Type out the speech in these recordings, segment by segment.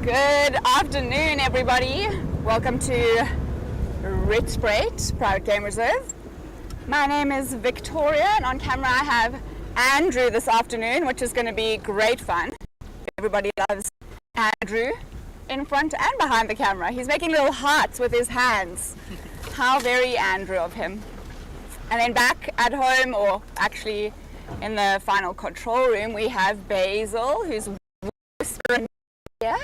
Good afternoon, everybody. Welcome to Rietspruit Private Game Reserve. My name is Victoria, and on camera I have Andrew this afternoon, which is going to be great fun. Everybody loves Andrew in front and behind the camera. He's making little hearts with his hands. How very Andrew of him. And then back at home, or actually in the final control room, we have Basil, who's whispering here.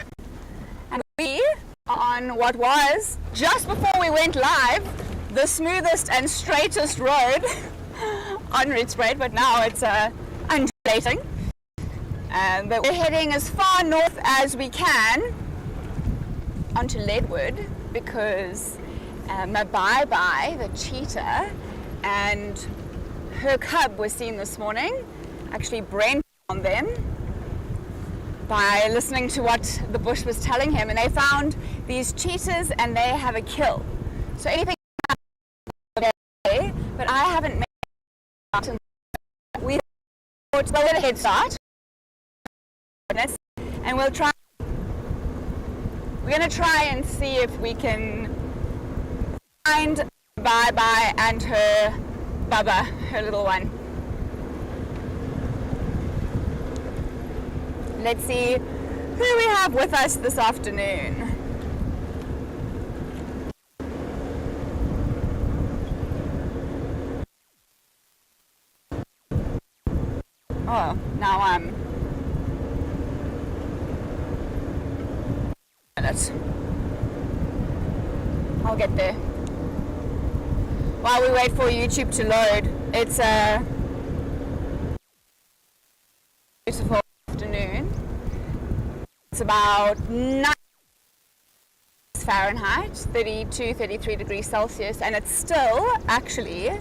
And we are on what was, just before we went live, the smoothest and straightest road on Rietspruit, but now it's undulating. But we're heading as far north as we can onto Leopard, because Bye-Bye, the cheetah, and her cub was seen this morning. Actually, Brent on them by listening to what the bush was telling him, and they found these cheetahs and they have a kill. So anything but I haven't made it. We thought, well, let a head start, and we're going to try and see if we can find Bye-Bye and her Bubba, her little one. Let's see who we have with us this afternoon. Oh, now I'm... I'll get there. While we wait for YouTube to load, it's a beautiful afternoon. It's about 9 Fahrenheit, 32, 33 degrees Celsius, and it's still actually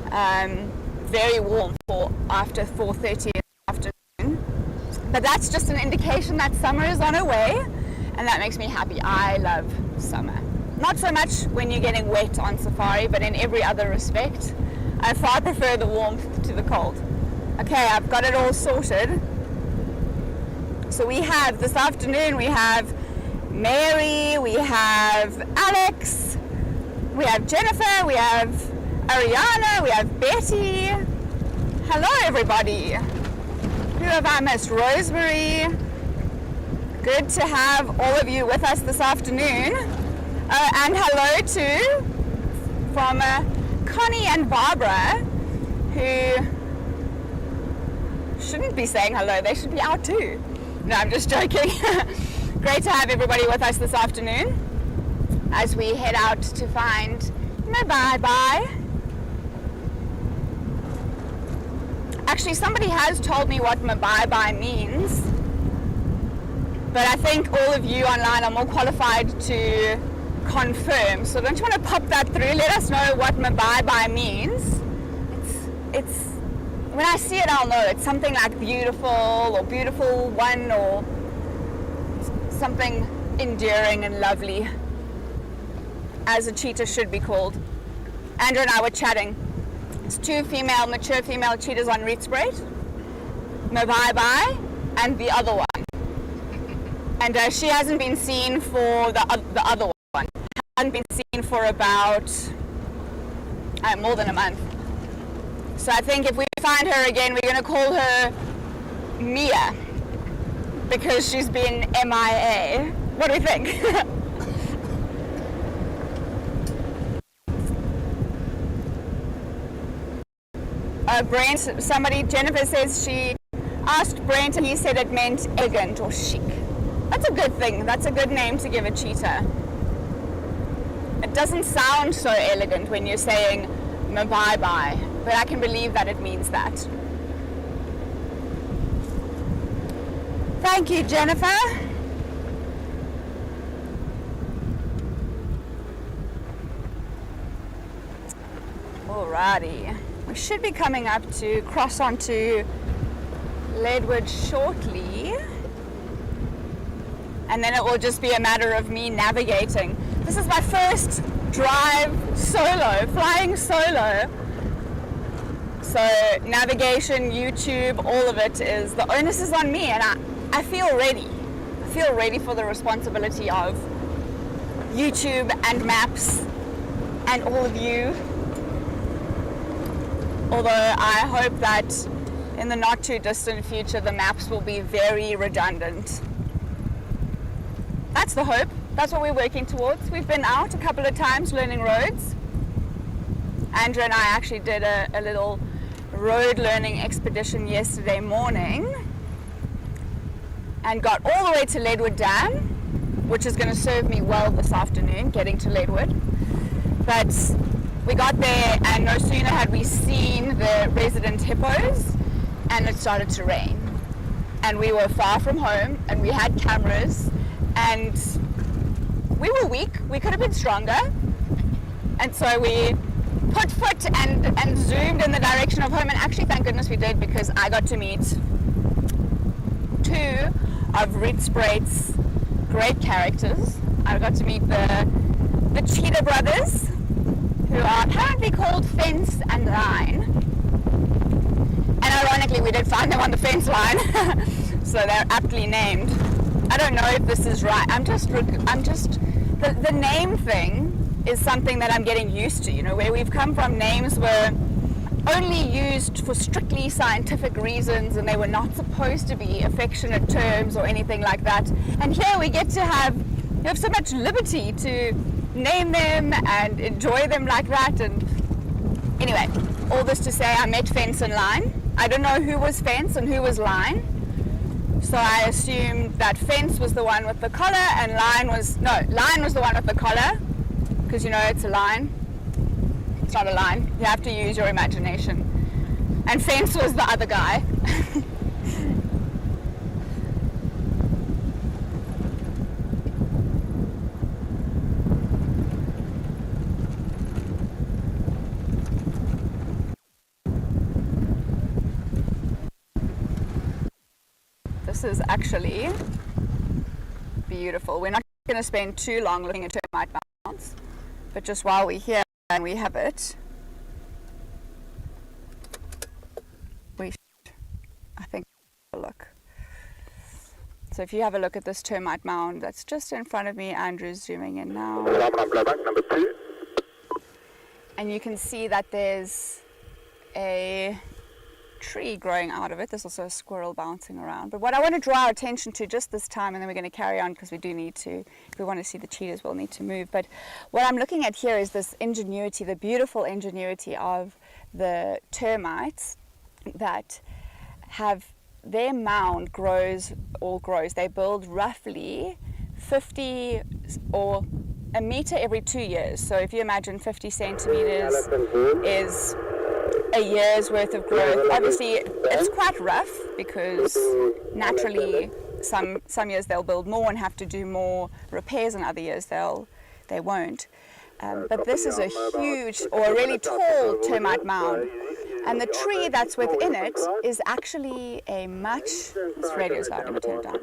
very warm for after 4:30 in the afternoon. But that's just an indication that summer is on her way, and that makes me happy. I love summer. Not so much when you're getting wet on safari, but in every other respect, I far prefer the warmth to the cold. Okay, I've got it all sorted. So we have, this afternoon, we have Mary, we have Alex, we have Jennifer, we have Ariana, we have Betty. Hello, everybody. Who have I missed? Rosemary. Good to have all of you with us this afternoon. And hello to from Connie and Barbara, who shouldn't be saying hello. They should be out too. No, I'm just joking. Great to have everybody with us this afternoon as we head out to find my Bye-Bye. Actually, somebody has told me what my Bye-Bye means, but I think all of you online are more qualified to confirm. So don't you want to pop that through? Let us know what my Bye-Bye means. It's when I see it, I'll know. It's something like beautiful or beautiful one or something endearing and lovely, as a cheetah should be called. Andrew and I were chatting. It's two mature female cheetahs on Rietspruit, my Bye-Bye and the other one. And she hasn't been seen for the other one. Hasn't been seen for about more than a month. So I think if we find her again, we're going to call her Mia, because she's been MIA. What do we think? Brent, Jennifer says she asked Brent and he said it meant elegant or chic. That's a good thing. That's a good name to give a cheetah. It doesn't sound so elegant when you're saying my Bye-Bye, but I can believe that it means that. Thank you, Jennifer. Alrighty. We should be coming up to cross onto Leopard shortly. And then it will just be a matter of me navigating. This is my first drive solo, flying solo. So navigation, YouTube, all of it is, the onus is on me, and I feel ready. I feel ready for the responsibility of YouTube and maps and all of you. Although I hope that in the not too distant future the maps will be very redundant. That's the hope. That's what we're working towards. We've been out a couple of times learning roads. Andrew and I actually did a little road learning expedition yesterday morning and got all the way to Leopard Dam, which is going to serve me well this afternoon, getting to Leopard. But we got there and no sooner had we seen the resident hippos and it started to rain. And we were far from home and we had cameras and we were weak. We could have been stronger. And so we put foot and zoomed in the direction of home, and actually thank goodness we did, because I got to meet two of Rietspruit's great characters. I got to meet the cheetah brothers, who are apparently called Fence and Line. And ironically, we did find them on the fence line, so they're aptly named. I don't know if this is right. I'm just the name thing is something that I'm getting used to. You know, where we've come from, names were only used for strictly scientific reasons, and they were not supposed to be affectionate terms or anything like that. And here we get to have, you have so much liberty to name them and enjoy them like that. And anyway, all this to say, I met Fence and Line. I don't know who was Fence and who was Line, so I assumed that Fence was the one with the collar and Line was the one with the collar, because you know it's a line. It's not a line. You have to use your imagination. And Fence was the other guy. This is actually beautiful. We're not going to spend too long looking at termite mounds, but just while we're here and we have it, I think look. So if you have a look at this termite mound that's just in front of me, Andrew's zooming in now, and you can see that there's a tree growing out of it. There's also a squirrel bouncing around. But what I want to draw our attention to just this time, and then we're going to carry on because we do need to, if we want to see the cheetahs, we'll need to move. But what I'm looking at here is this ingenuity, the beautiful ingenuity of the termites that have their mound grows. They build roughly 50 or a meter every 2 years. So if you imagine 50 centimeters is a year's worth of growth. Obviously it's quite rough because naturally some years they'll build more and have to do more repairs, and other years they won't. But this is a huge or a really tall termite mound, and the tree that's within it is actually a much, this radio's loud, let me turn it down.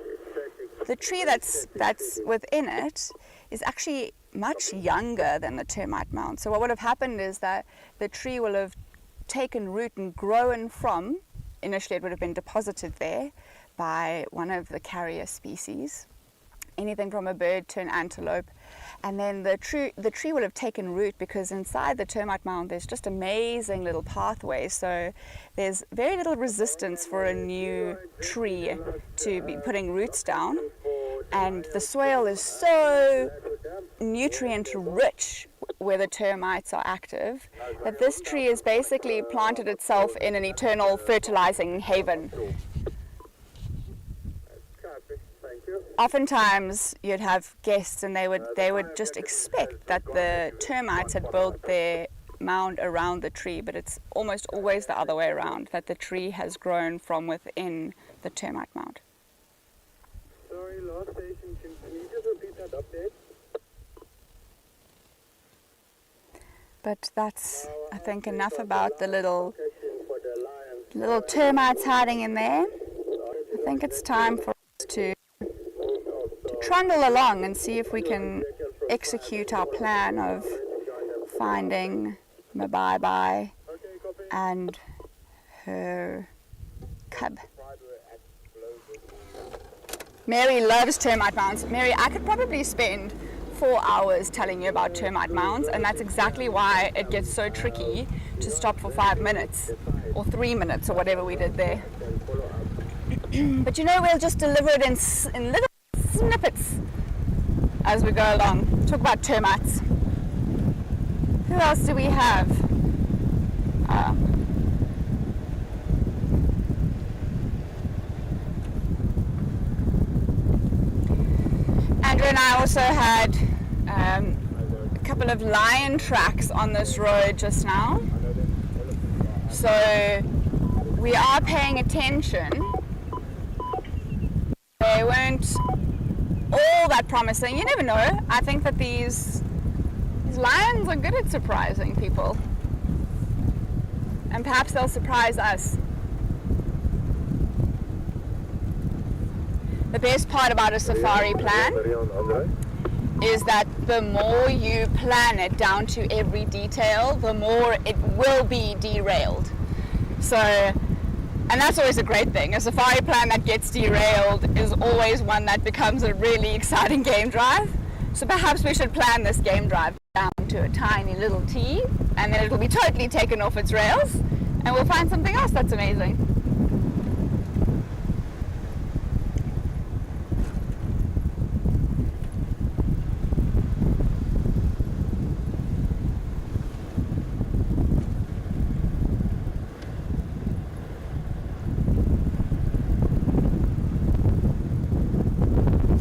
The tree that's within it is actually much younger than the termite mound. So what would have happened is that the tree will have taken root and grown from, initially it would have been deposited there by one of the carrier species, anything from a bird to an antelope, and then the tree will have taken root because inside the termite mound there's just amazing little pathways, so there's very little resistance for a new tree to be putting roots down, and the soil is so nutrient rich where the termites are active that this tree has basically planted itself in an eternal fertilizing haven. Oftentimes you'd have guests and they would just expect that the termites had built their mound around the tree, but it's almost always the other way around, that the tree has grown from within the termite mound. Sorry, last station, can you just repeat that update? But that's, I think, enough about the little termites hiding in there. I think it's time for us to trundle along and see if we can execute our plan of finding Mabai and her cub. Mary loves termite mounds. Mary, I could probably spend 4 hours telling you about termite mounds, and that's exactly why it gets so tricky to stop for 5 minutes or 3 minutes or whatever we did there. But you know, we'll just deliver it in little snippets as we go along. Talk about termites. Who else do we have? Andrew and I also had a couple of lion tracks on this road just now, so we are paying attention. They weren't all that promising. You never know. I think that these lions are good at surprising people, and perhaps they'll surprise us. The best part about a safari plan is that the more you plan it down to every detail, the more it will be derailed. So, and that's always a great thing. A safari plan that gets derailed is always one that becomes a really exciting game drive. So perhaps we should plan this game drive down into a tiny little T, and then it'll be totally taken off its rails, and we'll find something else that's amazing.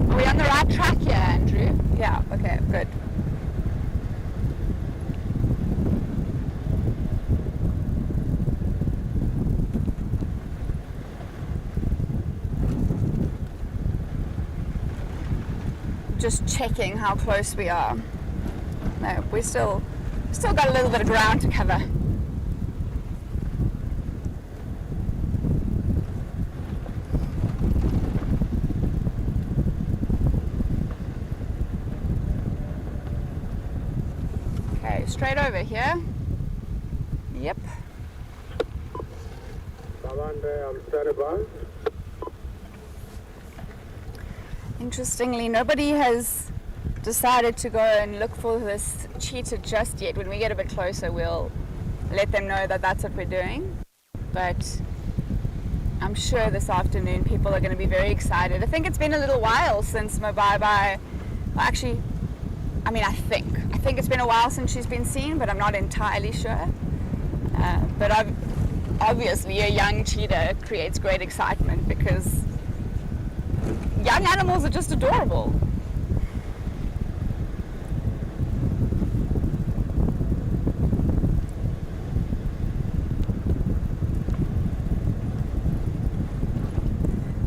Are we on the right track here, Andrew? Yeah, okay, good. Just checking how close we are. No, we still got a little bit of ground to cover. Okay, straight over here. Yep. I'm standing by. Interestingly, nobody has decided to go and look for this cheetah just yet. When we get a bit closer, we'll let them know that that's what we're doing. But I'm sure this afternoon people are going to be very excited. I think it's been a little while since Mobai, well, actually, I mean, I think it's been a while since she's been seen, but I'm not entirely sure. But obviously a young cheetah creates great excitement because young animals are just adorable.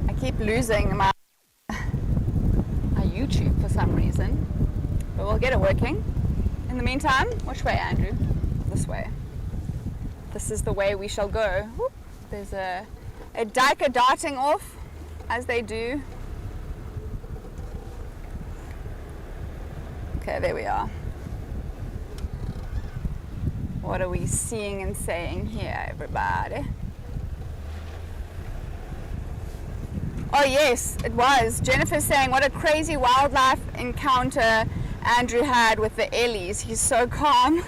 I keep losing my YouTube for some reason, but we'll get it working. In the meantime, which way, Andrew? This way. This is the way we shall go. Whoop. There's a duiker darting off, as they do. Okay, there we are. What are we seeing and saying here, everybody? Oh yes, it was. Jennifer's saying what a crazy wildlife encounter Andrew had with the Ellies. He's so calm.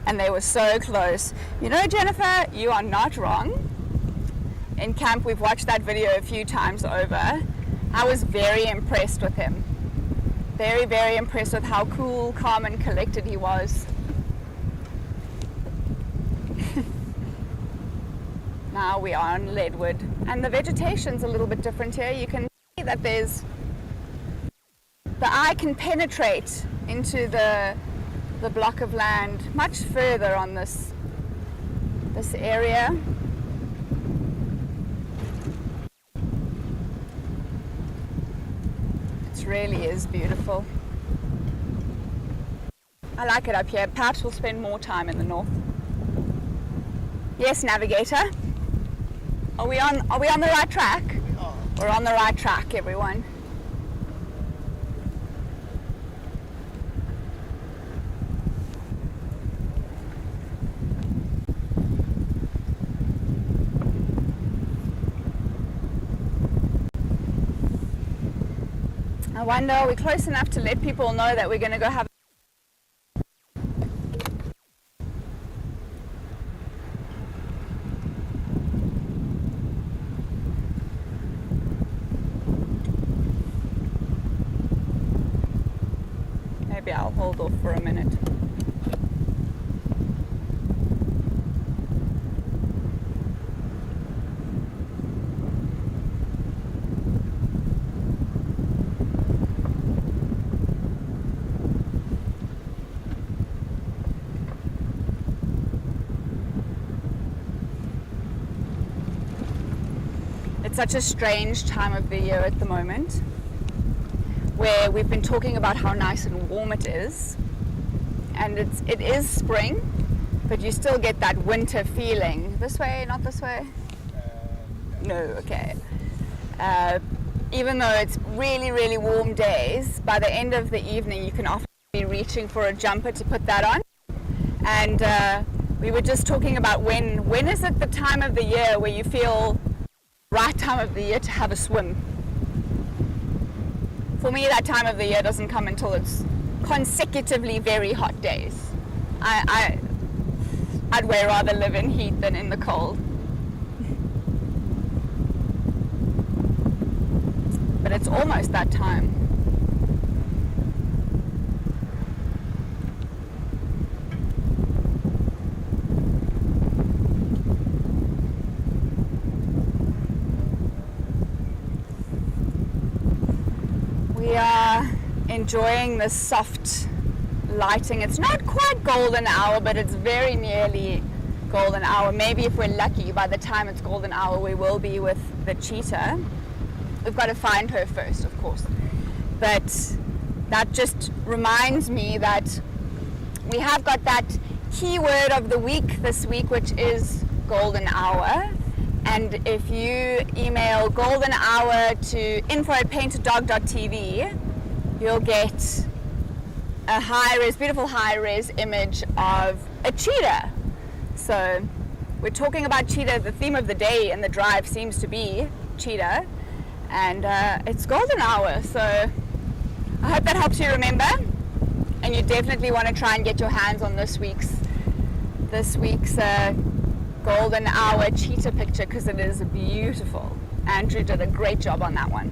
And they were so close. You know, Jennifer, you are not wrong. In camp, we've watched that video a few times over. I was very impressed with him. Very, very impressed with how cool, calm, and collected he was. Now we are on Leadwood, and the vegetation's a little bit different here. You can see that the eye can penetrate into the block of land much further on this area. It really is beautiful. I like it up here. Perhaps we'll spend more time in the north. Yes, navigator. Are we on the right track? We're on the right track, everyone. I wonder, are we close enough to let people know that we're going to go have maybe I'll hold off for a minute. Such a strange time of the year at the moment, where we've been talking about how nice and warm it is, and it is spring, but you still get that winter feeling. This way, not this way? No, okay. Even though it's really, really warm days, by the end of the evening you can often be reaching for a jumper to put that on. And we were just talking about when is it the time of the year where you feel right time of the year to have a swim. For me, that time of the year doesn't come until it's consecutively very hot days. I'd way rather live in heat than in the cold. But it's almost that time. We are enjoying the soft lighting. It's not quite golden hour, but it's very nearly golden hour. Maybe if we're lucky, by the time it's golden hour, we will be with the cheetah. We've got to find her first, of course. But that just reminds me that we have got that keyword of the week this week, which is golden hour. And if you email golden hour to info@paintedog.tv, you'll get a high-res, beautiful high-res image of a cheetah. So we're talking about cheetah. The theme of the day in the drive seems to be cheetah, and it's golden hour. So I hope that helps you remember, and you definitely want to try and get your hands on this week's golden hour cheetah picture, because it is beautiful. Andrew did a great job on that one.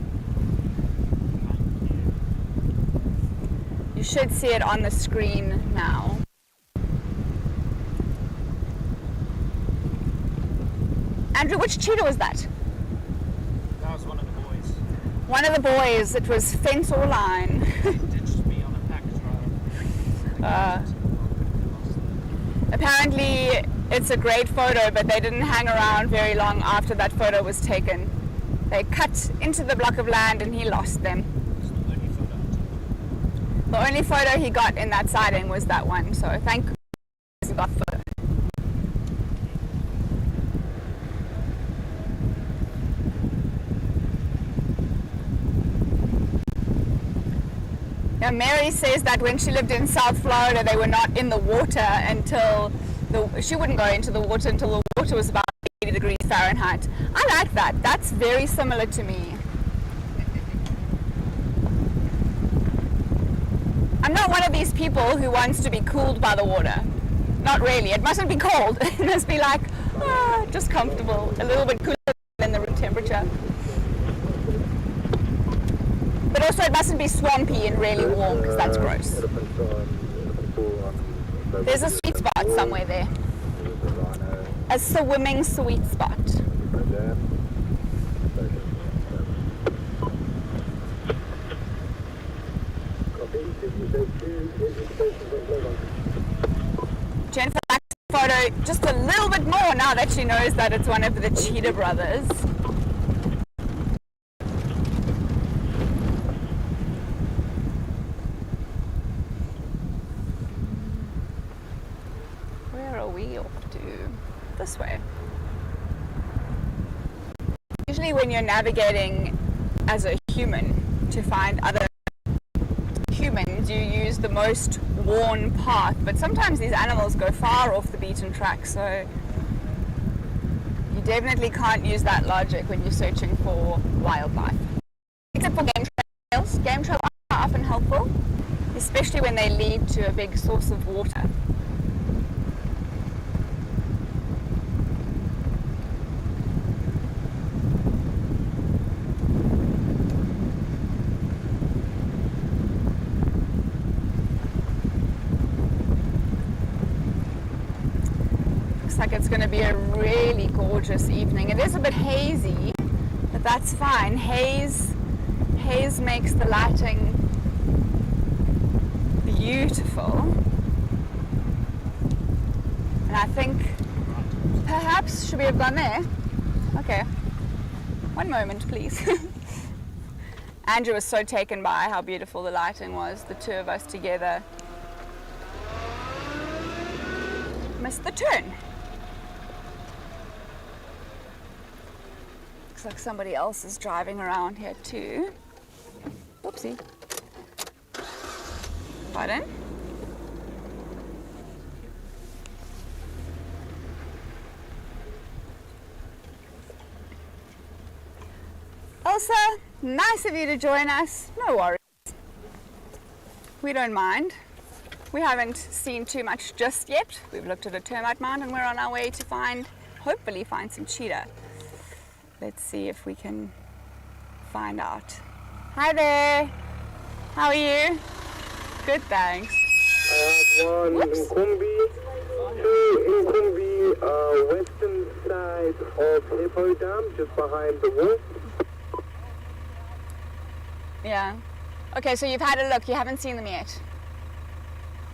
You should see it on the screen now. Andrew, which cheetah was that? That was one of the boys. One of the boys. It was fence or line. Ditched me on a package ride. Apparently it's a great photo, but they didn't hang around very long after that photo was taken. They cut into the block of land and he lost them. The only photo he got in that sighting was that one, so thank goodness he got the photo. Now Mary says that when she lived in South Florida, they were not in the water until she wouldn't go into the water until the water was about 80 degrees Fahrenheit. I like that. That's very similar to me. I'm not one of these people who wants to be cooled by the water. Not really. It mustn't be cold. It must be like, just comfortable, a little bit cooler than the room temperature. But also it mustn't be swampy and really warm, because that's gross. There's a sweet spot somewhere there. A swimming sweet spot. Jennifer likes the photo just a little bit more now that she knows that it's one of the cheetah brothers. Where are we off to? This way. Usually when you're navigating as a human to find other humans, you use the most worn path, but sometimes these animals go far off the beaten track, so you definitely can't use that logic when you're searching for wildlife. Except for game trails. Game trails are often helpful, especially when they lead to a big source of water. Like it's going to be a really gorgeous evening. It is a bit hazy, but that's fine. Haze makes the lighting beautiful. And I think perhaps, should we have gone there? Okay. One moment, please. Andrew was so taken by how beautiful the lighting was, the two of us together. Missed the turn. Looks like somebody else is driving around here too. Whoopsie. Pardon? Elsa, nice of you to join us. No worries. We don't mind. We haven't seen too much just yet. We've looked at a termite mound and we're on our way to hopefully find some cheetah. Let's see if we can find out. Hi there. How are you? Good, thanks. I have one Whoops. Nkumbi, two Nkumbi, western side of Hippo Dam, just behind the wall. Yeah. Okay, so you've had a look. You haven't seen them yet.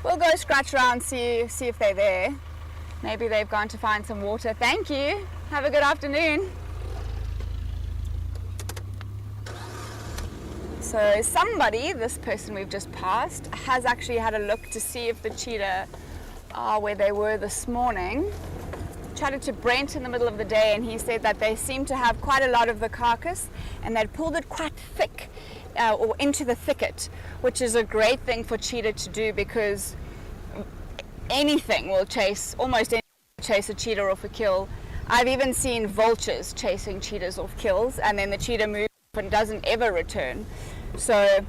We'll go scratch around, see if they're there. Maybe they've gone to find some water. Thank you. Have a good afternoon. So somebody, this person we've just passed, has actually had a look to see if the cheetah are where they were this morning. Chatted to Brent in the middle of the day and he said that they seem to have quite a lot of the carcass and they'd pulled it quite thick or into the thicket, which is a great thing for cheetah to do because anything will almost anything will chase a cheetah off a kill. I've even seen vultures chasing cheetahs off kills and then the cheetah moves and doesn't ever return. So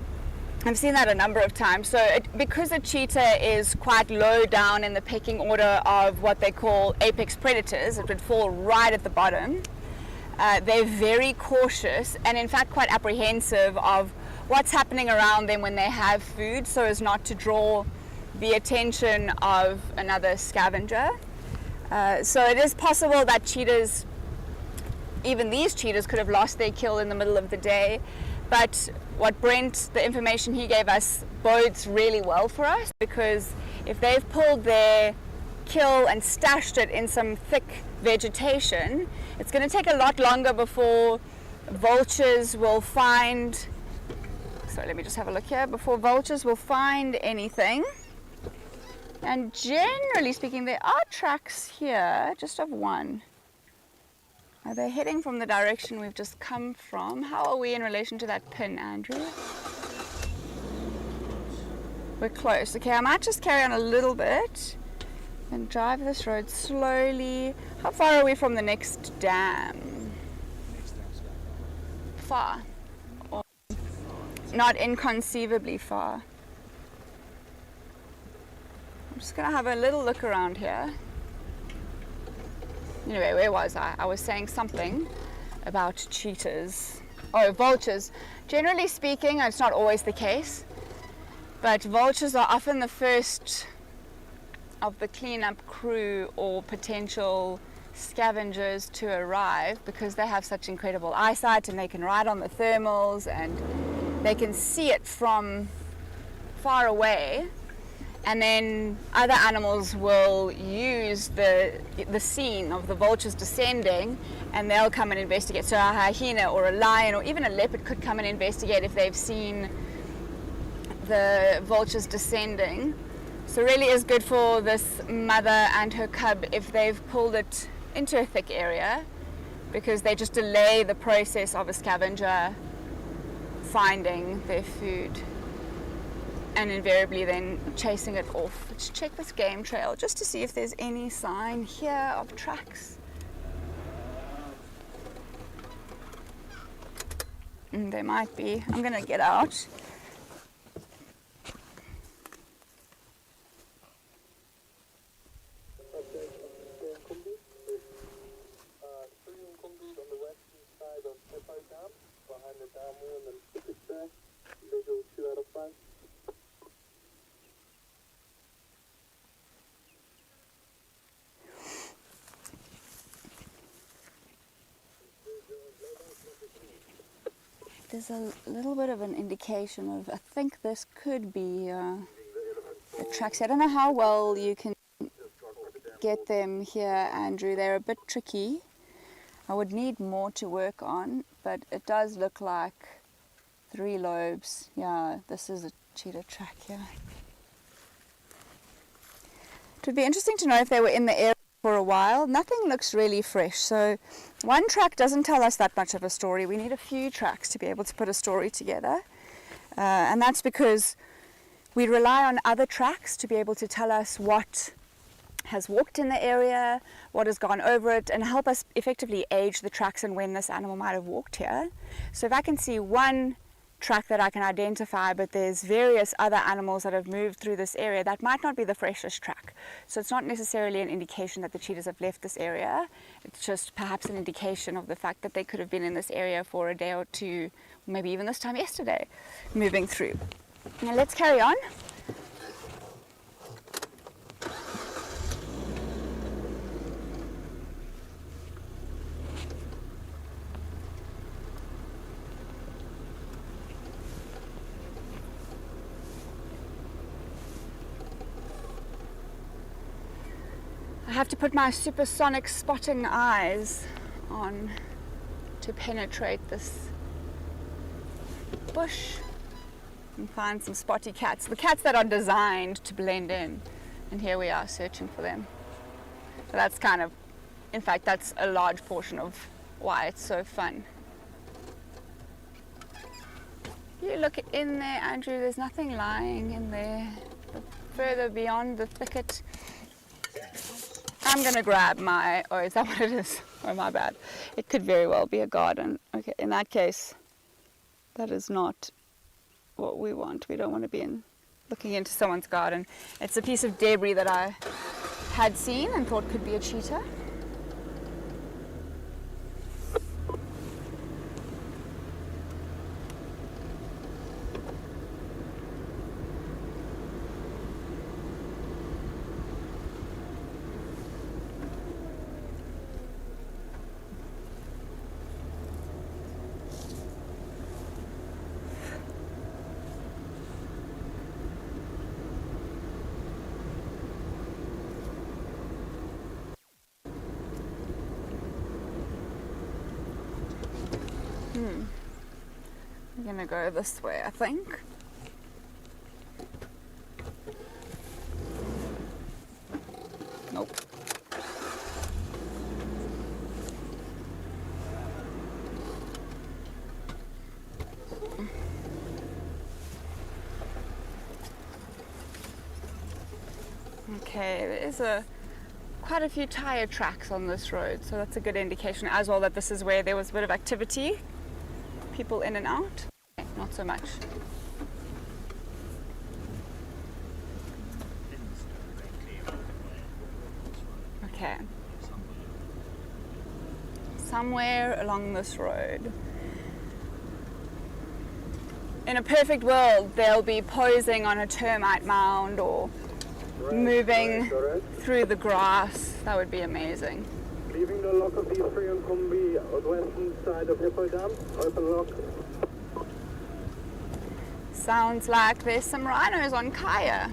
I've seen that a number of times. So because a cheetah is quite low down in the pecking order of what they call apex predators, it would fall right at the bottom. They're very cautious and in fact quite apprehensive of what's happening around them when they have food so as not to draw the attention of another scavenger. So it is possible that cheetahs, even these cheetahs, could have lost their kill in the middle of the day. But what Brent, the information he gave us, bodes really well for us because if they've pulled their kill and stashed it in some thick vegetation, it's going to take a lot longer before vultures will find, so let me just have a look here, before vultures will find anything. And generally speaking, there are tracks here, just of one. Are they heading from the direction we've just come from? How are we in relation to that pin, Andrew? We're close. Okay, I might just carry on a little bit and drive this road slowly. How far are we from the next dam? Far. Or not inconceivably far. I'm just going to have a little look around here. Anyway, where was I? I was saying something about cheetahs. Oh, vultures. Generally speaking, it's not always the case, but vultures are often the first of the cleanup crew or potential scavengers to arrive because they have such incredible eyesight and they can ride on the thermals and they can see it from far away. And then other animals will use the scene of the vultures descending and they'll come and investigate. So a hyena or a lion or even a leopard could come and investigate if they've seen the vultures descending. So really is good for this mother and her cub if they've pulled it into a thick area because they just delay the process of a scavenger finding their food. And invariably then chasing it off. Let's check this game trail just to see if there's any sign here of tracks. There might be. I'm gonna get out. There's a little bit of an indication of, I think this could be the tracks. I don't know how well you can get them here, Andrew. They're a bit tricky. I would need more to work on, but it does look like 3 lobes. Yeah, this is a cheetah track here. It would be interesting to know if they were in the area for a while. Nothing looks really fresh, so one track doesn't tell us that much of a story. We need a few tracks to be able to put a story together, and that's because we rely on other tracks to be able to tell us what has walked in the area, what has gone over it, and help us effectively age the tracks and when this animal might have walked here. So if I can see one track that I can identify, but there's various other animals that have moved through this area that might not be the freshest track. So it's not necessarily an indication that the cheetahs have left this area. It's just perhaps an indication of the fact that they could have been in this area for a day or two, maybe even this time yesterday, moving through. Now let's carry on. I have to put my supersonic spotting eyes on to penetrate this bush and find some spotty cats. The cats that are designed to blend in. And here we are searching for them. So that's kind of, in fact, that's a large portion of why it's so fun. You look in there, Andrew, there's nothing lying in there. Further beyond the thicket, I'm gonna grab my, oh, is that what it is? Oh, my bad. It could very well be a garden. Okay, in that case, that is not what we want. We don't want to be looking into someone's garden. It's a piece of debris that I had seen and thought could be a cheetah. I'm gonna go this way, I think. Nope. Okay, there is quite a few tire tracks on this road, so that's a good indication as well that this is where there was a bit of activity. People in and out. Not so much. Okay. Somewhere along this road. In a perfect world, they'll be posing on a termite mound or moving through the grass. That would be amazing. Leaving the lock of the free on Combi on the western side of Hippo Dam. Open lock. Sounds like there's some rhinos on Kaya.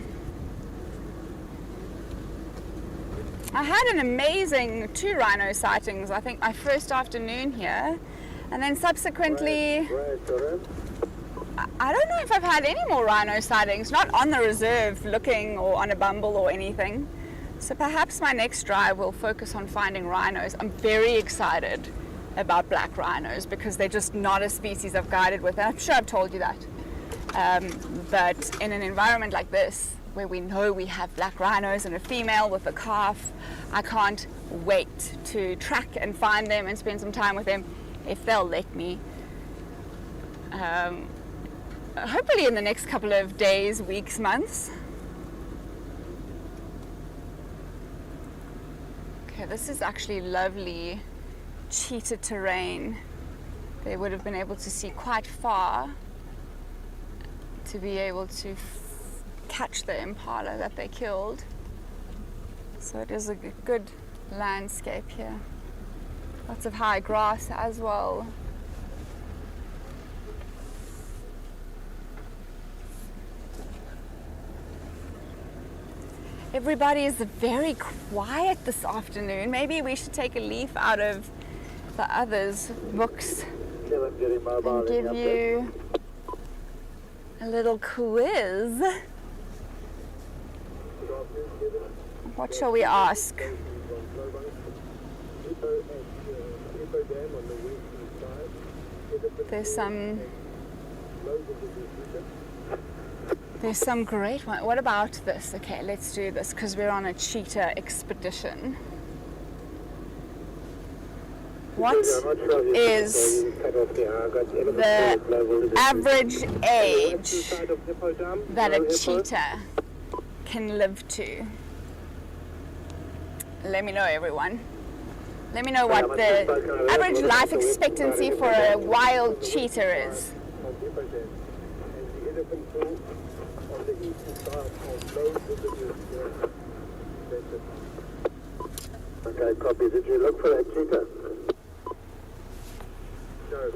I had an amazing 2 rhino sightings, I think my first afternoon here, and then subsequently I don't know if I've had any more rhino sightings, not on the reserve looking or on a bumble or anything. So perhaps my next drive will focus on finding rhinos. I'm very excited about black rhinos because they're just not a species I've guided with, and I'm sure I've told you that. But in an environment like this, where we know we have black rhinos and a female with a calf, I can't wait to track and find them and spend some time with them if they'll let me. Hopefully in the next couple of days, weeks, months. Okay, this is actually lovely cheetah terrain. They would have been able to see quite far to be able to catch the impala that they killed. So it is a good landscape here. Lots of high grass as well. Everybody is very quiet this afternoon. Maybe we should take a leaf out of the others' books and give you a little quiz. What shall we ask? There's some great one. What about this? Okay, let's do this because we're on a cheetah expedition. What is the average age that a cheetah can live to? Let me know, everyone. Let me know what the average life expectancy for a wild cheetah is. Okay, copy. Did you look for that cheetah? No.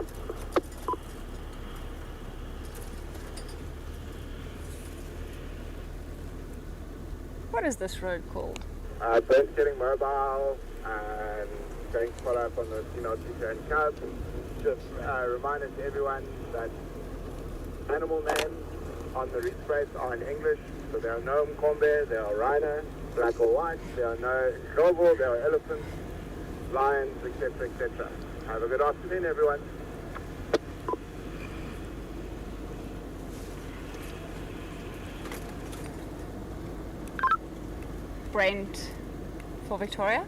What is this road called? Brent's getting mobile and going to follow up on the female cheetah and cub. Just a reminder to everyone that animal names on the Rietspruit are in English, so there are no mkombe, there are rhino, black or white, there are no shovel, there are elephants, lions, etc., etc. Have a good afternoon, everyone. Brent for Victoria.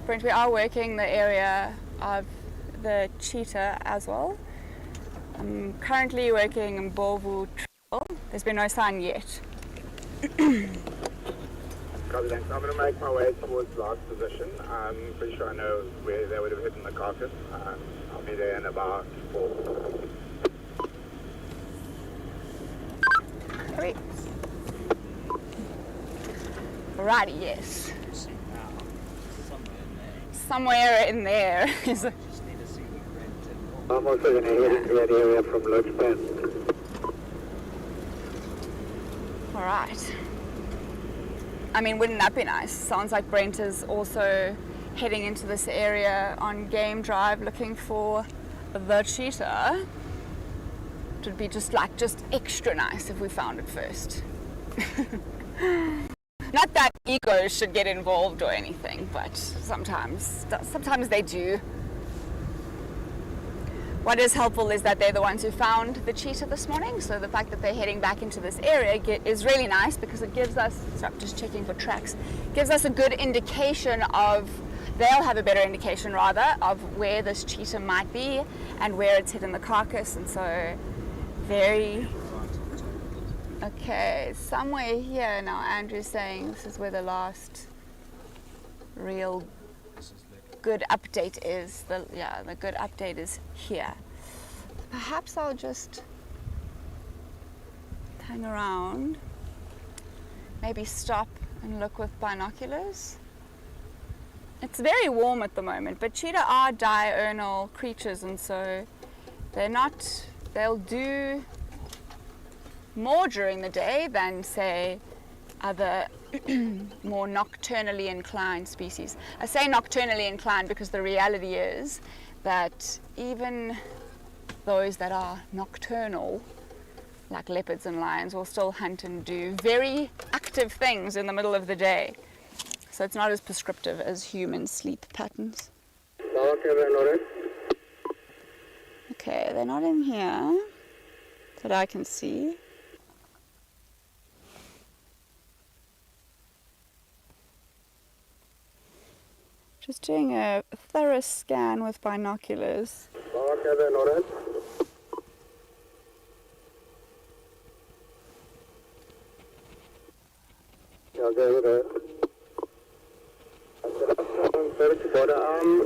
Brent, we are working the area of the cheetah as well. I'm currently working in Bovu Trail. There's been no sign yet. Copy, thanks. I'm going to make my way towards last position. I'm pretty sure I know where they would have hidden the carcass. I'll be there in about 4. Great. Alrighty, yes. Somewhere in there is a... I'm also going to head into that area from Leopard. Alright. I mean, wouldn't that be nice? Sounds like Brent is also heading into this area on game drive looking for the cheetah. It would be just extra nice if we found it first. Not that egos should get involved or anything, but sometimes they do. What is helpful is that they're the ones who found the cheetah this morning, so the fact that they're heading back into this area is really nice because it gives us, so I'm just checking for tracks, gives us a good indication of, they'll have a better indication rather, of where this cheetah might be and where it's hidden the carcass, and so very... Okay, somewhere here now Andrew's saying this is where the last real good update is. The good update is here. Perhaps I'll just hang around, maybe stop and look with binoculars. It's very warm at the moment, but cheetah are diurnal creatures, and so they'll do more during the day than, say, other more nocturnally inclined species. I say nocturnally inclined because the reality is that even those that are nocturnal, like leopards and lions, will still hunt and do very active things in the middle of the day. So it's not as prescriptive as human sleep patterns. Okay, they're not in here that I can see. Just doing a thorough scan with binoculars.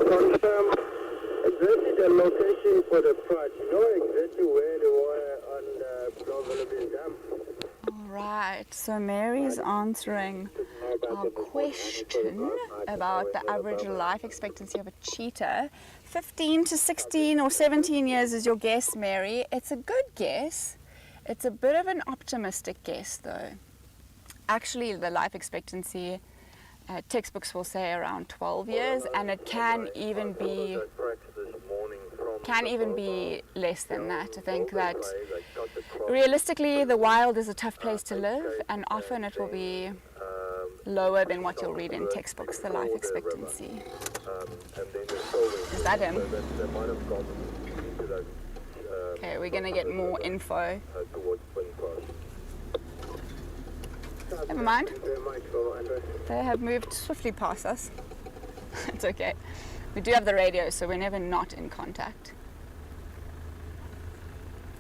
Confirm exactly the location for the pride. You know exactly where they were on the Lowveld of South Africa. Alright, so Mary's answering our question about the average life expectancy of a cheetah. 15 to 16 or 17 years is your guess, Mary. It's a good guess. It's a bit of an optimistic guess, though. Actually, the life expectancy textbooks will say around 12 years, and it can even be less than that. I think that realistically the wild is a tough place to live, and often it will be lower than what you'll read in textbooks, the life expectancy. Is that him? Okay, we're going to get more info. Never mind. They have moved swiftly past us. It's okay. We do have the radio, so we're never not in contact.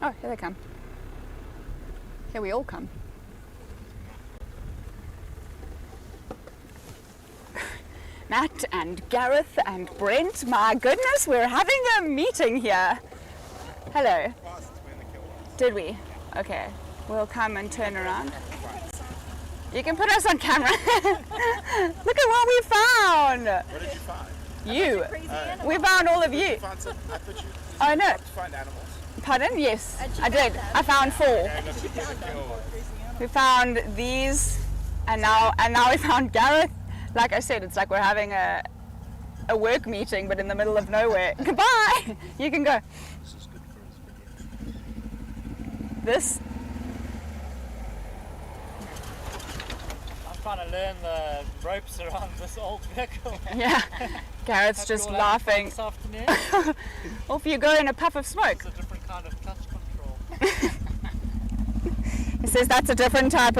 Oh, here they come. Here we all come. Matt and Gareth and Brent, my goodness, we're having a meeting here. Hello. Did we? Okay, we'll come and turn around. You can put us on camera. Look at what we found. What did you find? You. We found all of you. Oh no. Find animals. Pardon? Yes, I did. I found 4. We found these, and now we found Gareth. Like I said, it's like we're having a work meeting, but in the middle of nowhere. Goodbye. You can go. This. I'm trying to learn the ropes around this old vehicle. Yeah. Gareth's just laughing. This afternoon. Off you go in a puff of smoke. It's a different kind of clutch control. He says that's a different type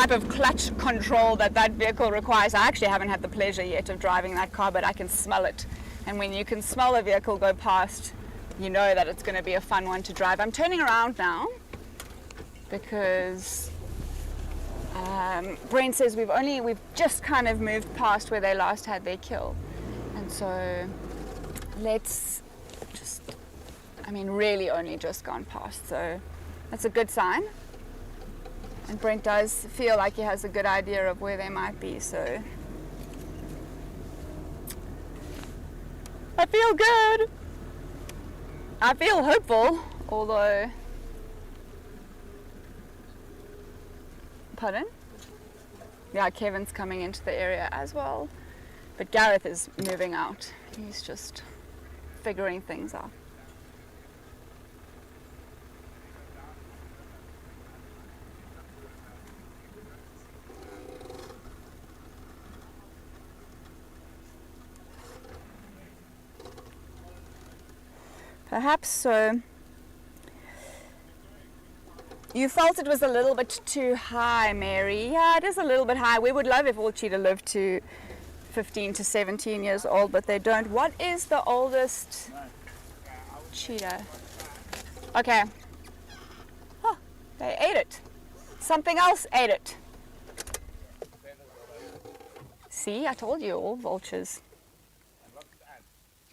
of clutch control that vehicle requires. I actually haven't had the pleasure yet of driving that car, but I can smell it. And when you can smell a vehicle go past, you know that it's going to be a fun one to drive. I'm turning around now because Brent says we've just kind of moved past where they last had their kill, and so let's just, really only just gone past, so that's a good sign. And Brent does feel like he has a good idea of where they might be, so I feel good. I feel hopeful, although... Pardon? Yeah, Kevin's coming into the area as well. But Gareth is moving out. He's just figuring things out. Perhaps so. You felt it was a little bit too high, Mary. Yeah, it is a little bit high. We would love if all cheetah lived to 15 to 17 years old, but they don't. What is the oldest cheetah? Okay. Oh, they ate it. Something else ate it. See, I told you, all vultures.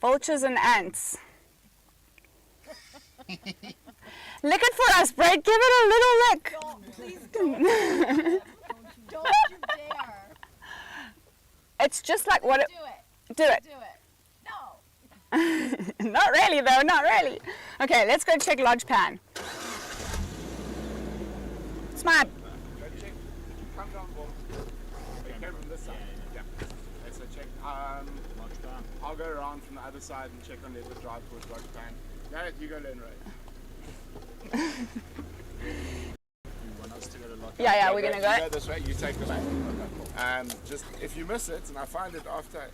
Vultures and ants. Lick it for us, Brent. Give it a little lick. Don't, please don't. Don't you dare. It's just like what it... Do it. Do Do it. No. Not really, though. Not really. Okay, let's go check lodge pan. Smart. Come down, Paul. Okay, from this side. Yeah. Okay, so check lodge pan. I'll go around from the other side and check on Leopard drive towards lodge pan. Gareth, you go learn right. Yeah, we're gonna go. You go this way, you take the lane. Okay, cool. Just if you miss it, and I find it after,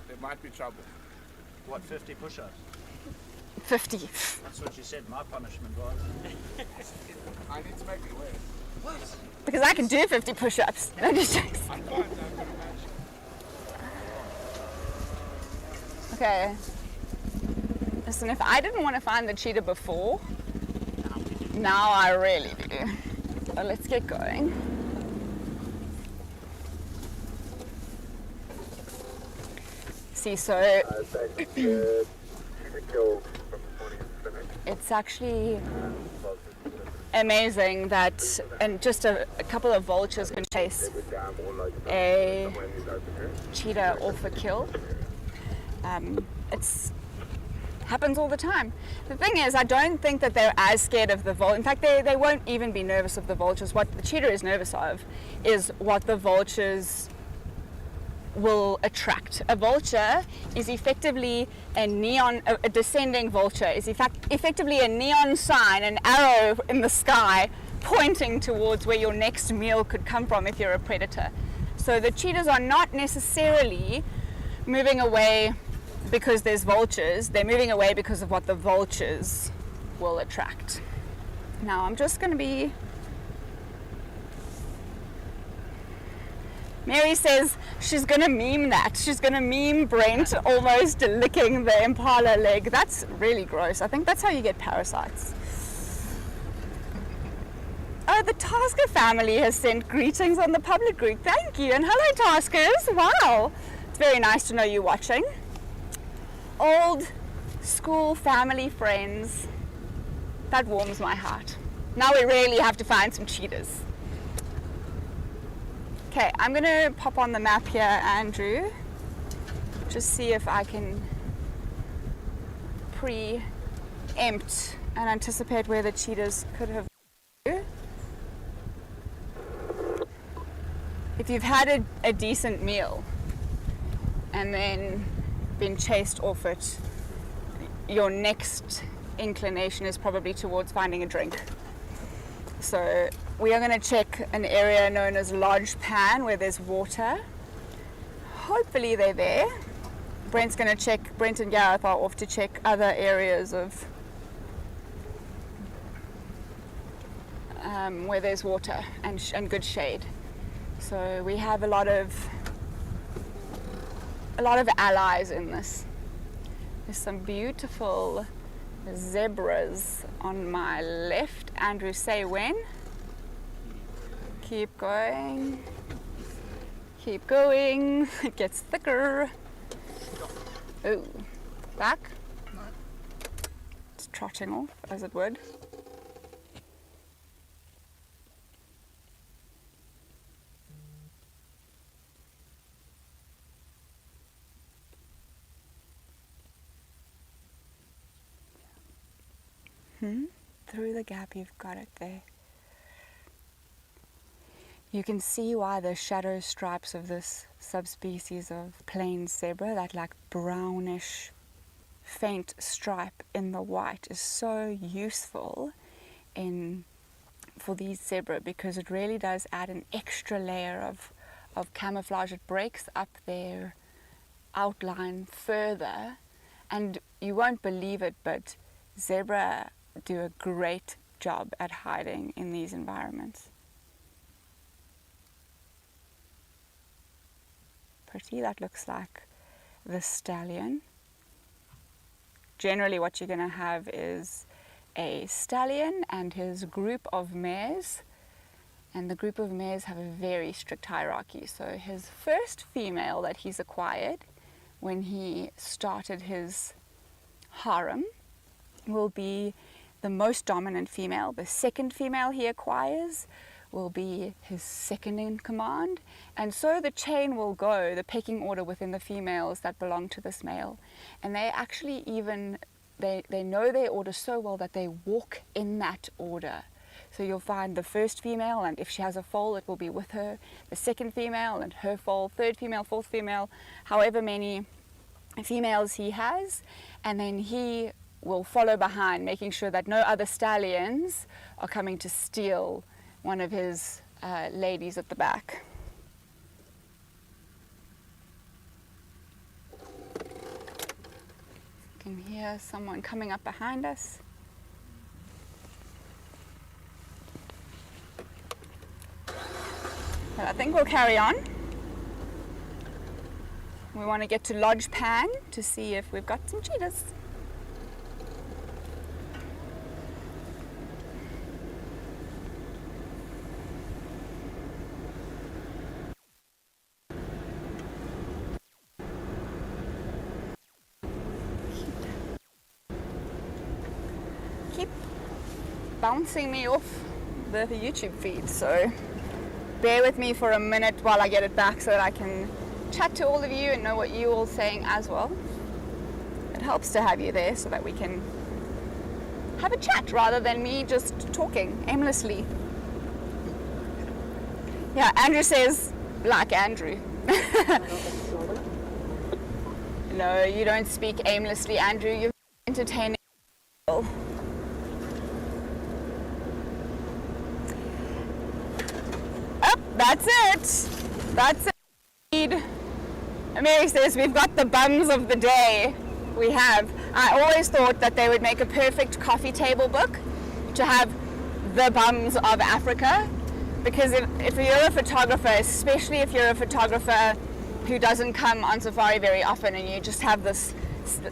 there might be trouble. What, 50 push-ups? 50. That's what you said my punishment was. I need to make it aware. What? Because I can do 50 push-ups. No jokes. I can't. Okay. Listen, if I didn't want to find the cheetah before, now I really do. So let's get going. See, so it's actually amazing that, and just a couple of vultures can chase a cheetah off a kill. It's happens all the time. The thing is, I don't think that they're as scared of the vulture. In fact, they won't even be nervous of the vultures. What the cheetah is nervous of is what the vultures will attract. A vulture is effectively a descending vulture is effectively a neon sign, an arrow in the sky pointing towards where your next meal could come from if you're a predator. So the cheetahs are not necessarily moving away because there's vultures. They're moving away because of what the vultures will attract. Now I'm just going to be Mary says she's gonna meme that. She's gonna meme Brent almost licking the impala leg. That's really gross. I think that's how you get parasites. Oh, the Tasker family has sent greetings on the public group. Thank you, and hello Taskers. Wow, it's very nice to know you're watching. Old school family friends. That warms my heart. Now we really have to find some cheetahs. Okay, I'm gonna pop on the map here, Andrew. Just see if I can preempt and anticipate where the cheetahs could have been. If you've had a decent meal and then been chased off it, your next inclination is probably towards finding a drink. So we are going to check an area known as Lodge Pan where there's water. Hopefully they're there. Brent and Gareth are off to check other areas of where there's water and good shade. So we have a lot of allies in this. There's some beautiful zebras on my left. Andrew, say when. Keep going. Keep going. It gets thicker. Oh, back. It's trotting off, as it would. Through the gap, you've got it there. You can see why the shadow stripes of this subspecies of plain zebra, that like brownish faint stripe in the white, is so useful for these zebra, because it really does add an extra layer of camouflage. It breaks up their outline further, and you won't believe it, but zebra do a great job at hiding in these environments. Pretty, that looks like the stallion. Generally what you're going to have is a stallion and his group of mares, and the group of mares have a very strict hierarchy. So his first female that he's acquired when he started his harem will be the most dominant female. The second female he acquires will be his second in command, and so the chain will go, the pecking order within the females that belong to this male. And they actually they know their order so well that they walk in that order. So you'll find the first female, and if she has a foal, it will be with her, the second female and her foal, third female, fourth female, however many females he has, and then he will follow behind, making sure that no other stallions are coming to steal one of his ladies at the back. You can hear someone coming up behind us. But I think we'll carry on. We want to get to Lodge Pan to see if we've got some cheetahs. Keep bouncing me off the YouTube feed, so bear with me for a minute while I get it back so that I can chat to all of you and know what you all saying as well. It helps to have you there so that we can have a chat rather than me just talking aimlessly. Yeah, Andrew says, like Andrew. No, you don't speak aimlessly, Andrew. You're entertaining. Oh, that's it. That's it. Mary says we've got the bums of the day. We have. I always thought that they would make a perfect coffee table book to have the bums of Africa, Because if you're a photographer, especially if you're a photographer who doesn't come on safari very often and you just have this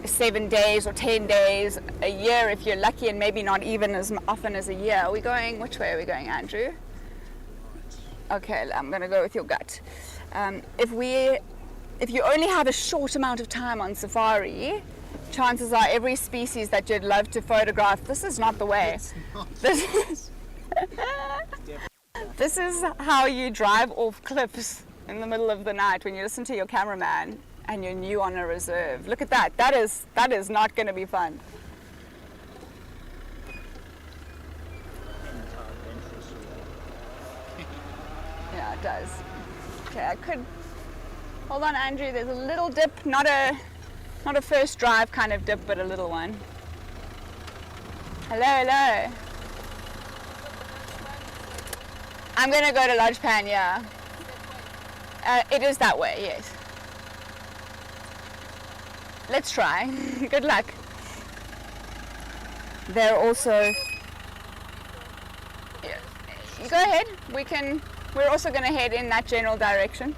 7 days or 10 days a year if you're lucky, and maybe not even as often as a year. Are we going, which way are we going, Andrew? Okay, I'm going to go with your gut. If you only have a short amount of time on safari, chances are every species that you'd love to photograph, this is not the way. This is how you drive off cliffs in the middle of the night when you listen to your cameraman and you're new on a reserve. Look at that. That is not going to be fun. Yeah, it does. Okay, I could. Hold on, Andrew. There's a little dip, not a first drive kind of dip, but a little one. Hello, hello. I'm going to go to Lodgepan, yeah. It is that way, yes. Let's try. Good luck. They're also... Yeah. You go ahead. We're also going to head in that general direction.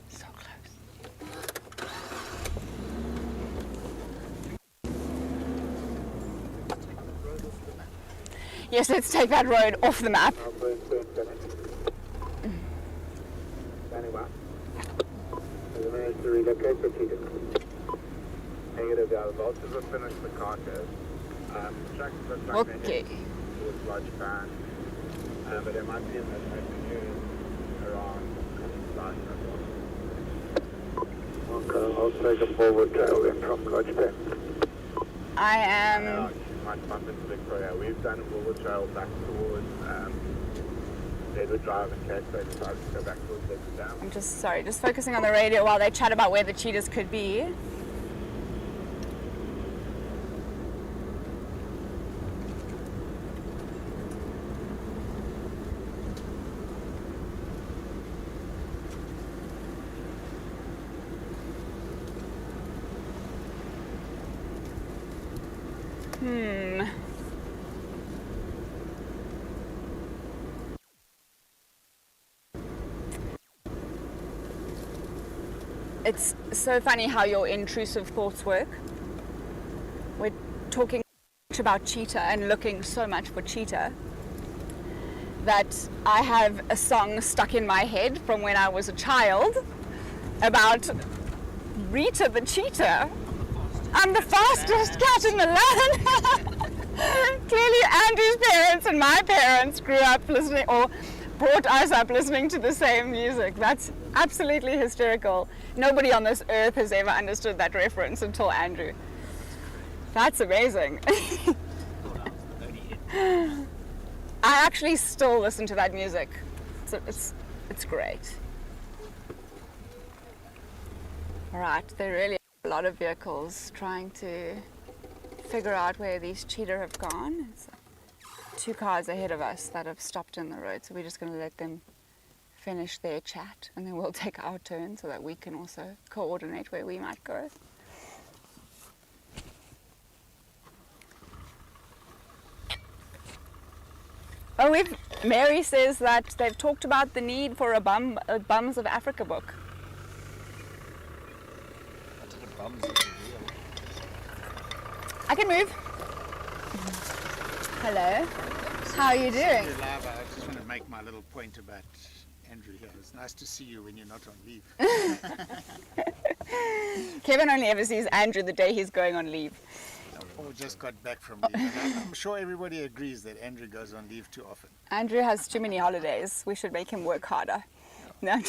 So close. Yes, let's take that road off the map. Standing by. Has managed to relocate the cheetah. Negative, yeah, the vultures have finished the carcass. Tracks look like Okay. they're heading towards Lodgepan, but there might be an afternoon around inside. Okay, I'll take a forward trail in from Lodgepan. I am... You might bump into Victoria. We've done a forward trail back towards Leopard Drive in case they decide to go back towards Leopard Dam. I'm just focusing on the radio while they chat about where the cheetahs could be. It's so funny how your intrusive thoughts work. We're talking about cheetah and looking so much for cheetah that I have a song stuck in my head from when I was a child about Rita the cheetah. I'm the fastest cat in the land. Clearly Andrew's parents and my parents grew up listening, or brought us up listening to the same music. That's absolutely hysterical. Nobody on this earth has ever understood that reference until Andrew. That's amazing. I actually still listen to that music. So it's great. All right, there really are a lot of vehicles trying to figure out where these cheetah have gone. It's 2 cars ahead of us that have stopped in the road, so we're just going to let them finish their chat and then we'll take our turn so that we can also coordinate where we might go. Oh, Mary says that they've talked about the need for a Bums of Africa book. I can move. Hello. How are you doing? I just want to make my little point about Andrew here. It's nice to see you when you're not on leave. Kevin only ever sees Andrew the day he's going on leave. Or just got back from leave. I'm sure everybody agrees that Andrew goes on leave too often. Andrew has too many holidays. We should make him work harder. No,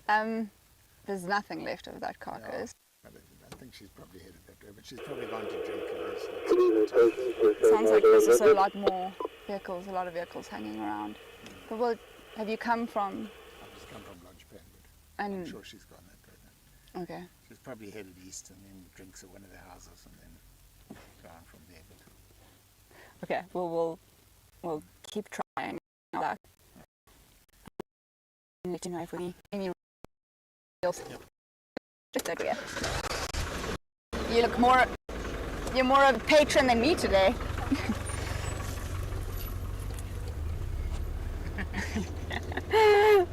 there's nothing left of that carcass. I think she's probably headed that way, but she's probably gone to drink. Sounds like there's also a lot more vehicles, a lot of vehicles hanging around. But have you come from? I've just come from Lodgepan, but And I'm sure she's gone that way then. okay. She's probably headed east and then drinks at one of the houses and then go on from there. But Okay. We'll keep trying. Let you know if we need any else. Just over here. You look you're more of a patron than me today.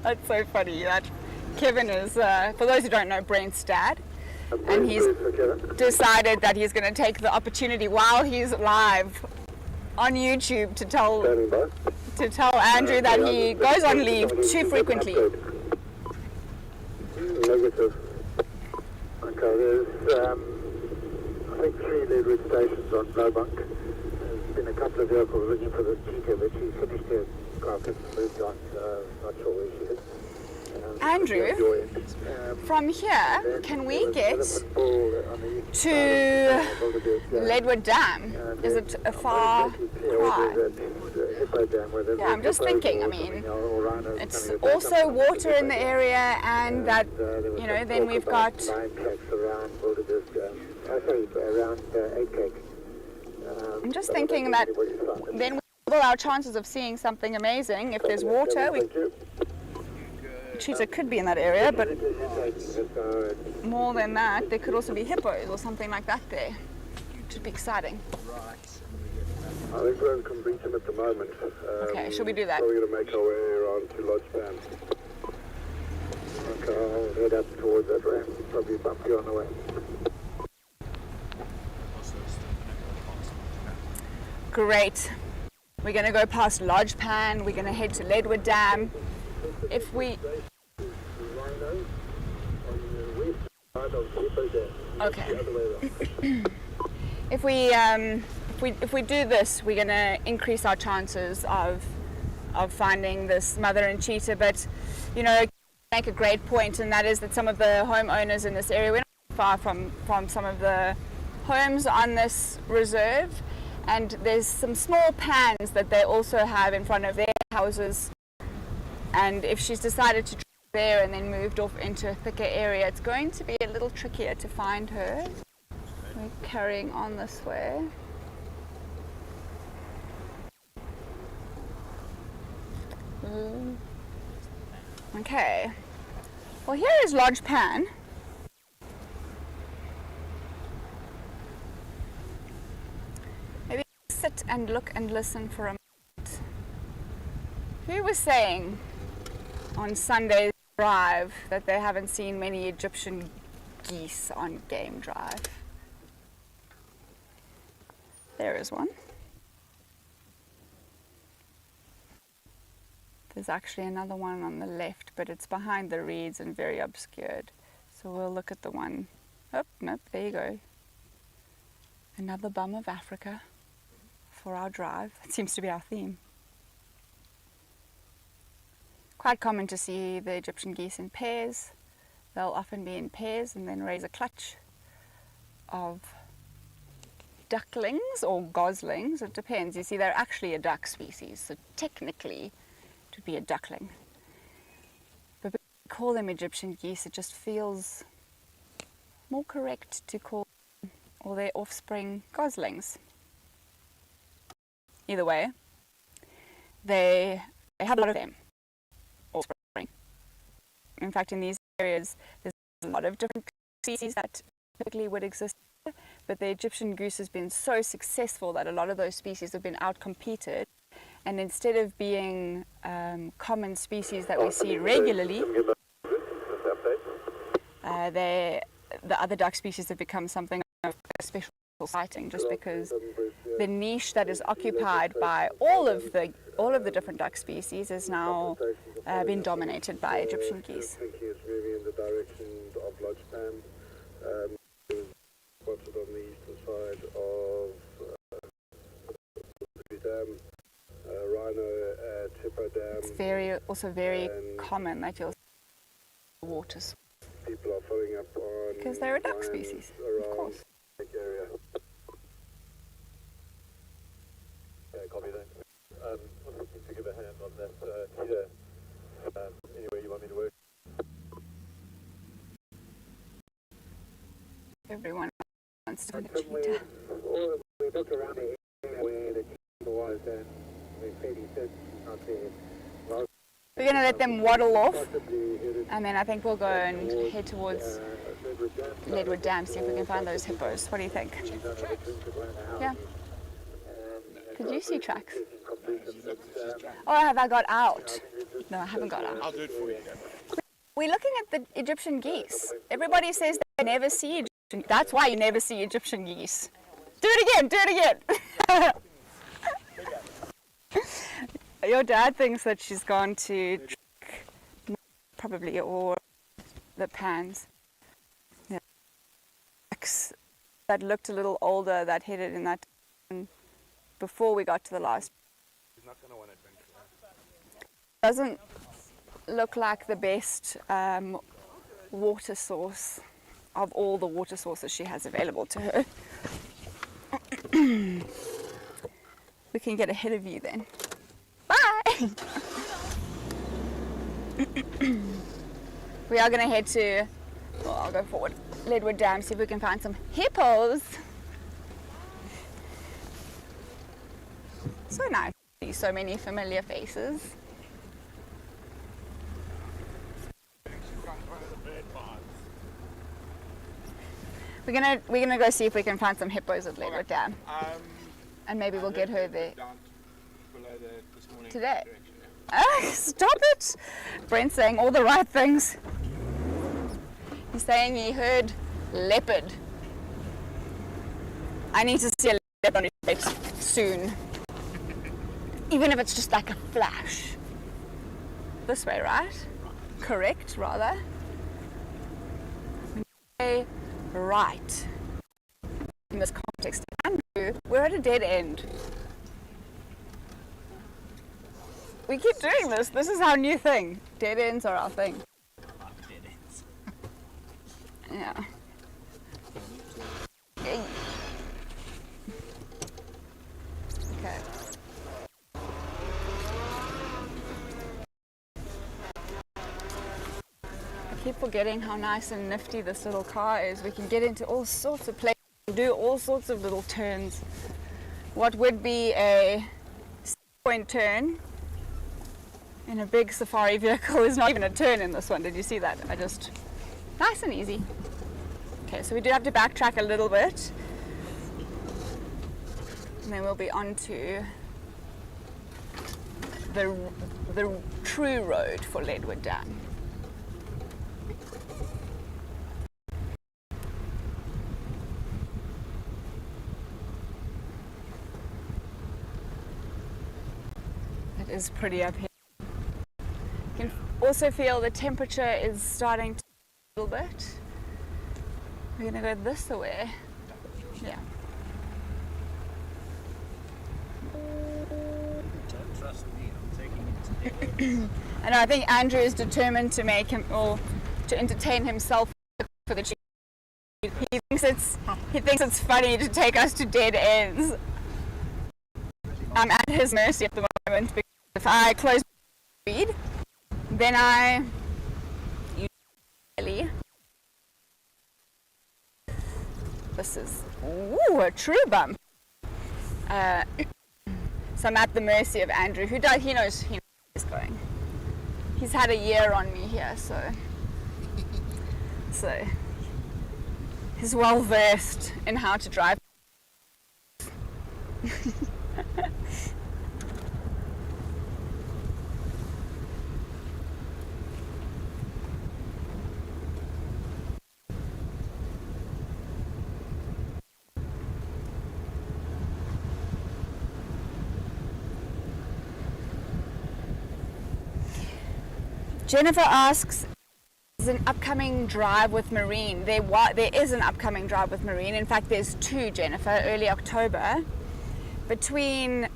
That's so funny. That Kevin is, for those who don't know, Brent's dad, and he's decided that he's going to take the opportunity while he's live on YouTube to tell Andrew that he goes on leave too frequently. Negative. Okay, there's I think 3 lead stations on Blowbunk. There's been a couple of vehicles looking for the cheetah, but she's finished her carcass and moved on, not sure where she is. Andrew, from here, can we get to Leopard Dam? Is it a far cry? Yeah, I'm just thinking, I mean, it's also water in the area, and that, you know, then we've got... I'm just thinking that then we double our chances of seeing something amazing. If there's water, cheetah could be in that area, but more than that, there could also be hippos or something like that there. It should be exciting. I think we're in Combretum at the moment. Okay, shall we do that? So we're going to make our way around to Lodge Band. Okay, I'll head up towards that ramp. Probably bumpy on the way. Great. We're going to go past Lodge Pan. We're going to head to Leopard Dam. If we... Okay. If we do this, we're going to increase our chances of finding this mother and cheetah. But, you know, make a great point, and that is that some of the homeowners in this area, we're not far from some of the homes on this reserve, and there's some small pans that they also have in front of their houses. And if she's decided to try there and then moved off into a thicker area, it's going to be a little trickier to find her. We're carrying on this way. Okay. Well, here is Lodge Pan. Maybe sit and look and listen for a moment. Who was saying on Sunday's drive that they haven't seen many Egyptian geese on game drive? There is one. There's actually another one on the left, but it's behind the reeds and very obscured. So we'll look at the one. Oh, nope, there you go. Another bum of Africa for our drive. That seems to be our theme. Quite common to see the Egyptian geese in pairs. They'll often be in pairs and then raise a clutch of ducklings or goslings. It depends. You see, they're actually a duck species, so technically it would be a duckling. But we call them Egyptian geese, it just feels more correct to call them, or their offspring, goslings. Either way, they have a lot of them. Offspring. In fact, in these areas, there's a lot of different species that typically would exist, but the Egyptian goose has been so successful that a lot of those species have been outcompeted, and instead of being common species that we see regularly, the other duck species have become something of a special sighting, just because the niche that is occupied by all of the different duck species is now been dominated by Egyptian geese. It's moving in the direction of Lodge Pan. Spotted on the eastern side of the dam, rhino at Hippo Dam. It's also very common that you'll see the waters. People are following up on because they're a duck species, of course. Area. Yeah, copy that. I'm looking to give a hand on that cheetah. Anywhere you want me to work? Everyone wants to the cheetah. We looked around the area where the cheetah was, and we said he said not there. We're going to let them waddle off, and then I think we'll go and head towards Leopard Dam, see if we can find those hippos. What do you think? Yeah. Did you see tracks? Or have I got out? No, I haven't got out. I'll do it for you. We're looking at the Egyptian geese. Everybody says they never see Egyptian. That's why you never see Egyptian geese. Do it again, do it again. Your dad thinks that she's gone to track, probably, or the pans. Yeah. That looked a little older, that headed in that before we got to the last. He's not going to want adventure. Doesn't look like the best water source of all the water sources she has available to her. We can get ahead of you then. Bye! We are going to head to, well, I'll go forward, Leopard Dam, see if we can find some hippos. So nice to see so many familiar faces. We're gonna go see if we can find some hippos at Leopard Dam, and maybe we'll get her there today. Stop it! Brent's saying all the right things. He's saying he heard leopard. I need to see a leopard on his face soon, even if it's just like a flash. This way, right? Correct, rather. Right. In this context, Andrew, we're at a dead end. We keep doing this. This is our new thing. Dead ends are our thing. Dead ends. Yeah. Okay. I keep forgetting how nice and nifty this little car is. We can get into all sorts of places, do all sorts of little turns. What would be a 6-point turn in a big safari vehicle is not even a turn in this one. Did you see that? Nice and easy. Okay, so we do have to backtrack a little bit, and then we'll be on to the true road for Leopard Dam. It is pretty up here. You can also feel the temperature is starting to a little bit. We're going to go this way. Yeah. Don't trust me, I'm taking it. And I think Andrew is determined to make him, or to entertain himself for the cheap. He thinks it's funny to take us to dead ends. I'm at his mercy at the moment, because if I close my speed, then I usually. This is a true bump. So I'm at the mercy of Andrew, who does, he knows where he's going. He's had a year on me here, so he's well versed in how to drive. Jennifer asks, is an upcoming drive with Marine? There is an upcoming drive with Marine. In fact, there's two, Jennifer, early October. Between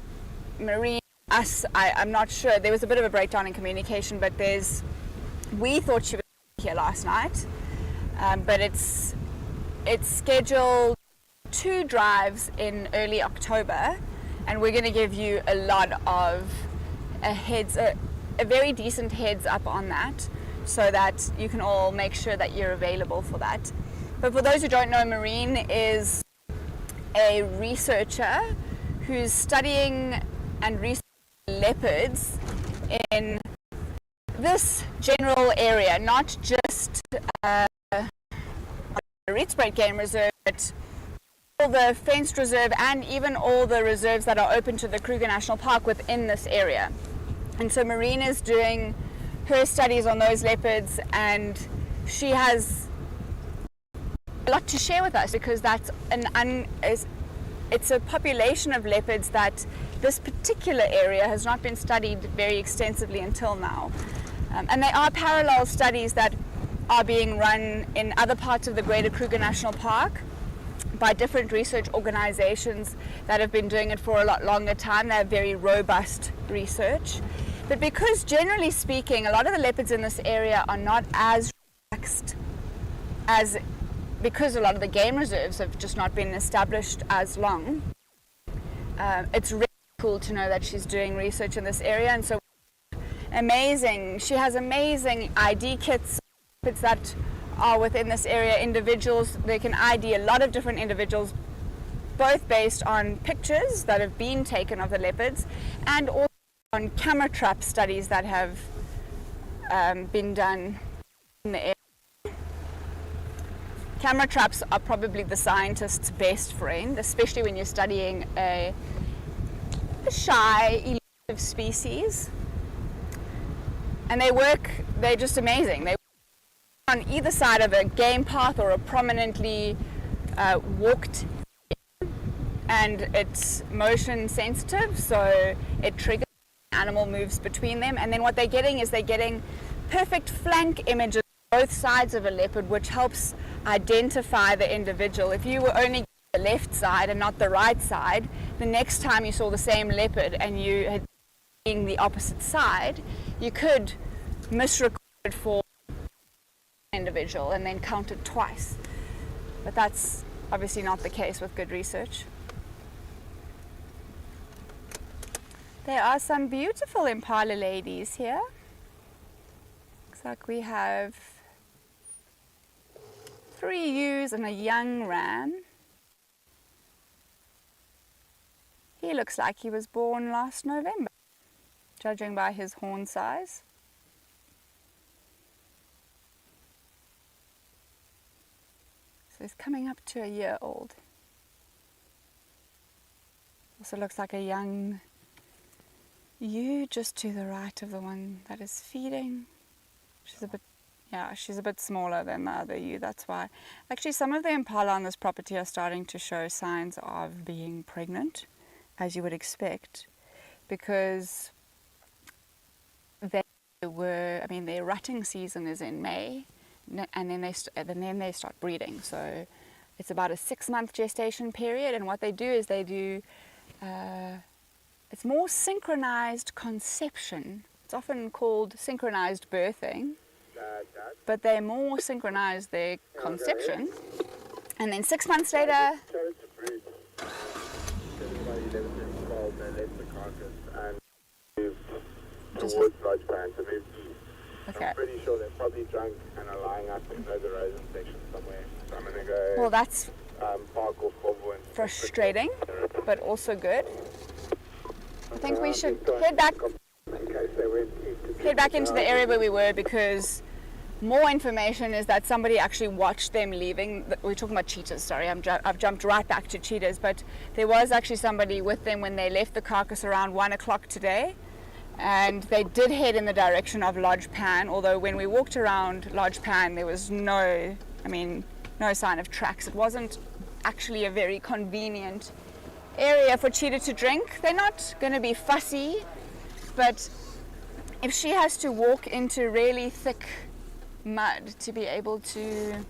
Marine and us, I'm not sure. There was a bit of a breakdown in communication, but we thought she was here last night, but it's scheduled 2 drives in early October, and we're going to give you a lot of a very decent heads up on that, so that you can all make sure that you're available for that. But for those who don't know, Marine is a researcher who's studying and researching leopards in this general area, not just the Rietspruit Game Reserve, but all the fenced reserve and even all the reserves that are open to the Kruger National Park within this area. And so Marina's doing her studies on those leopards, and she has a lot to share with us, because that's it's a population of leopards that this particular area has not been studied very extensively until now. And there are parallel studies that are being run in other parts of the greater Kruger National Park by different research organizations that have been doing it for a lot longer time. They have very robust research. But because generally speaking, a lot of the leopards in this area are not as relaxed because a lot of the game reserves have just not been established as long. It's really cool to know that she's doing research in this area, and so amazing. She has amazing ID kits that are within this area. Individuals, they can ID a lot of different individuals, both based on pictures that have been taken of the leopards and also on camera trap studies that have been done in the area. Camera traps are probably the scientist's best friend, especially when you're studying a shy, elusive species. And they're just amazing. They work on either side of a game path or a prominently walked area, and it's motion sensitive, so it triggers the animal moves between them. And then what they're getting perfect flank images on both sides of a leopard, which helps identify the individual. If you were only the left side and not the right side, the next time you saw the same leopard and you had seen the opposite side, you could misrecord it for an individual and then count it twice. But that's obviously not the case with good research. There are some beautiful impala ladies here. Looks like we have 3 ewes and a young ram. He looks like he was born last November, judging by his horn size. So he's coming up to a year old. Also looks like a young ewe just to the right of the one that is feeding. She's a bit smaller than the other ewe, that's why. Actually, some of the impala on this property are starting to show signs of being pregnant, as you would expect, because their rutting season is in May, and then they start breeding. So it's about a 6-month gestation period, and what they do is it's more synchronized conception. It's often called synchronized birthing, but they more synchronize their conception, and then 6 months later towards Lodge Pan to move. Okay. I'm pretty sure they're probably drunk and are lying up in those erosion sections somewhere. So I'm going to go well, that's park off Volvo and frustrating, but also good. I think we should head back into the area where we were, because more information is that somebody actually watched them leaving. We're talking about cheetahs, sorry, I've jumped right back to cheetahs, but there was actually somebody with them when they left the carcass around 1 o'clock today, and they did head in the direction of Lodge Pan, although when we walked around Lodge Pan there was no sign of tracks. It wasn't actually a very convenient area for cheetah to drink. They're not going to be fussy, but if she has to walk into really thick mud to be able to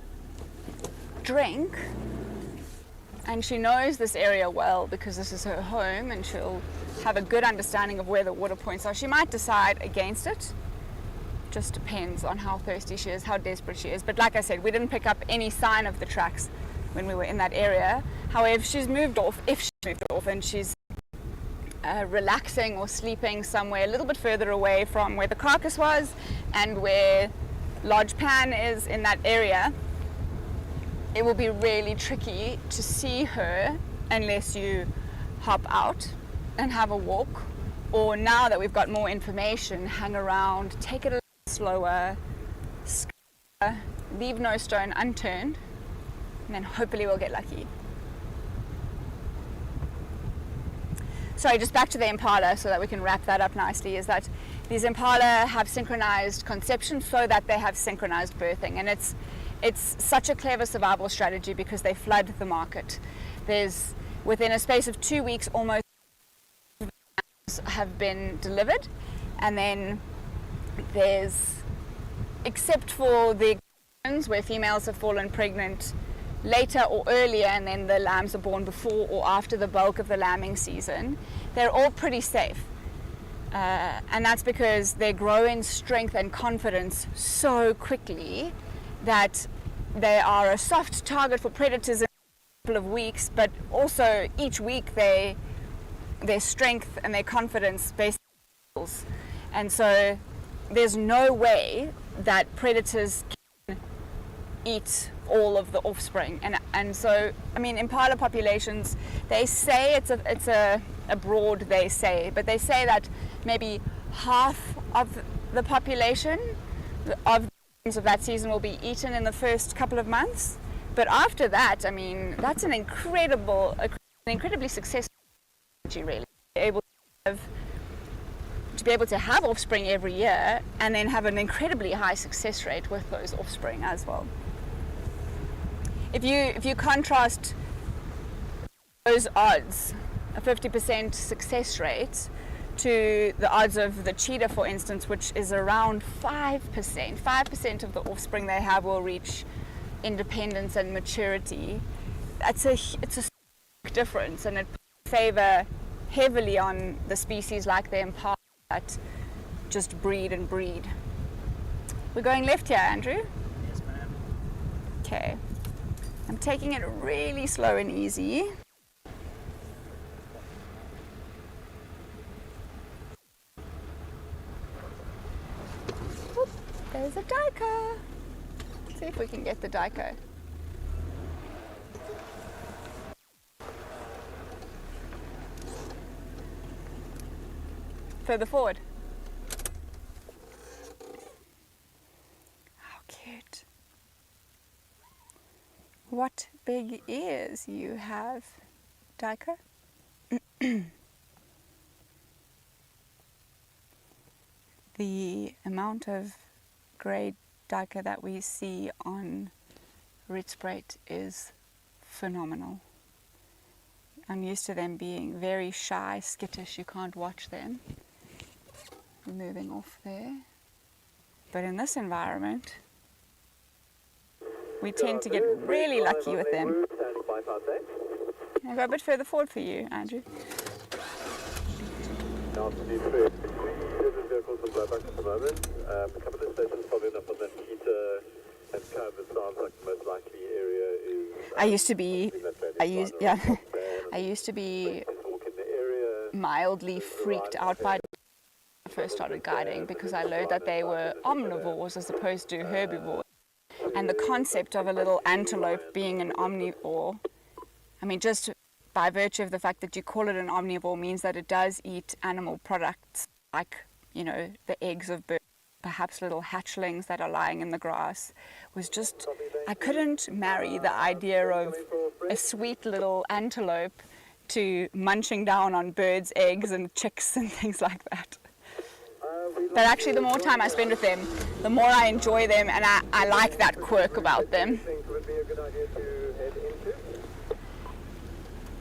drink, and she knows this area well because this is her home and she'll have a good understanding of where the water points are, she might decide against it. Just depends on how thirsty she is, how desperate she is. But like I said, we didn't pick up any sign of the tracks when we were in that area. However, if she's moved off and she's relaxing or sleeping somewhere a little bit further away from where the carcass was and where Lodge Pan is in that area, it will be really tricky to see her unless you hop out and have a walk, or now that we've got more information, hang around, take it a little slower, leave no stone unturned, and then hopefully we'll get lucky. sorry, just back to the impala so that we can wrap that up nicely, is that these impala have synchronized conception so that they have synchronized birthing, and it's such a clever survival strategy because they flood the market. There's, within a space of 2 weeks, almost have been delivered, and then there's, except for the where females have fallen pregnant later or earlier and then the lambs are born before or after the bulk of the lambing season, they're all pretty safe. And that's because they grow in strength and confidence so quickly that they are a soft target for predators in a couple of weeks, but also each week their strength and their confidence basically, and so there's no way that predators can eat all of the offspring, and so I mean impala populations, they say it's a broad they say, but they say that maybe half of the population of that season will be eaten in the first couple of months, but after that, I mean, that's an incredibly successful strategy, really, to be able to have offspring every year and then have an incredibly high success rate with those offspring as well. If you contrast those odds, a 50% success rate, to the odds of the cheetah, for instance, which is around 5%. 5% of the offspring they have will reach independence and maturity. It's a difference, and it favor heavily on the species like the impala that just breed and breed. We're going left here, Andrew? Yes, ma'am. Okay. I'm taking it really slow and easy. Oop, there's a duiker. Let's see if we can get the duiker. Further forward. How cute. What big ears you have, duiker. The amount of grey duiker that we see on Rietspruit is phenomenal. I'm used to them being very shy, skittish, you can't watch them. Moving off there. But in this environment, we tend to get really lucky with them. Can I go a bit further forward for you, Andrew? Now, to be fair, 3 different vehicles on Leopard at the moment. A couple of stations probably enough on that cheetah and cub. It sounds like the most likely area is... I used to be mildly freaked out by when I first started guiding, because I learned that they were omnivores as opposed to herbivores. And the concept of a little antelope being an omnivore, I mean, just by virtue of the fact that you call it an omnivore means that it does eat animal products like, you know, the eggs of birds, perhaps little hatchlings that are lying in the grass, was just, I couldn't marry the idea of a sweet little antelope to munching down on birds' eggs and chicks and things like that. But actually, the more time I spend with them, the more I enjoy them, and I like that quirk about them.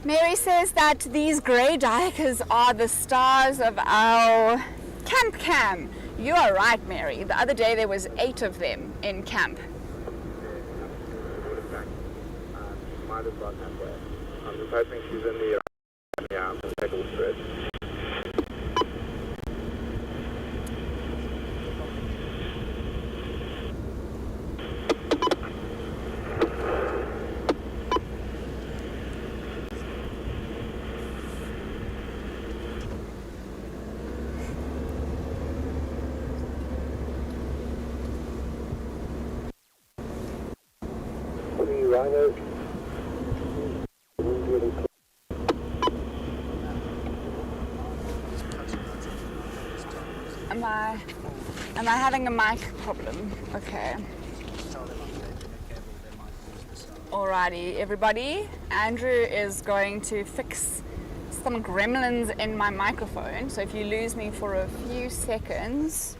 Mary says that these grey duikers are the stars of our camp cam. You are right, Mary. The other day there was 8 of them in camp. Might have gone that way. I'm just hoping she's in the table thread. Rhinos. Am I having a mic problem? Okay. Alrighty, everybody. Andrew is going to fix some gremlins in my microphone, so if you lose me for a few seconds,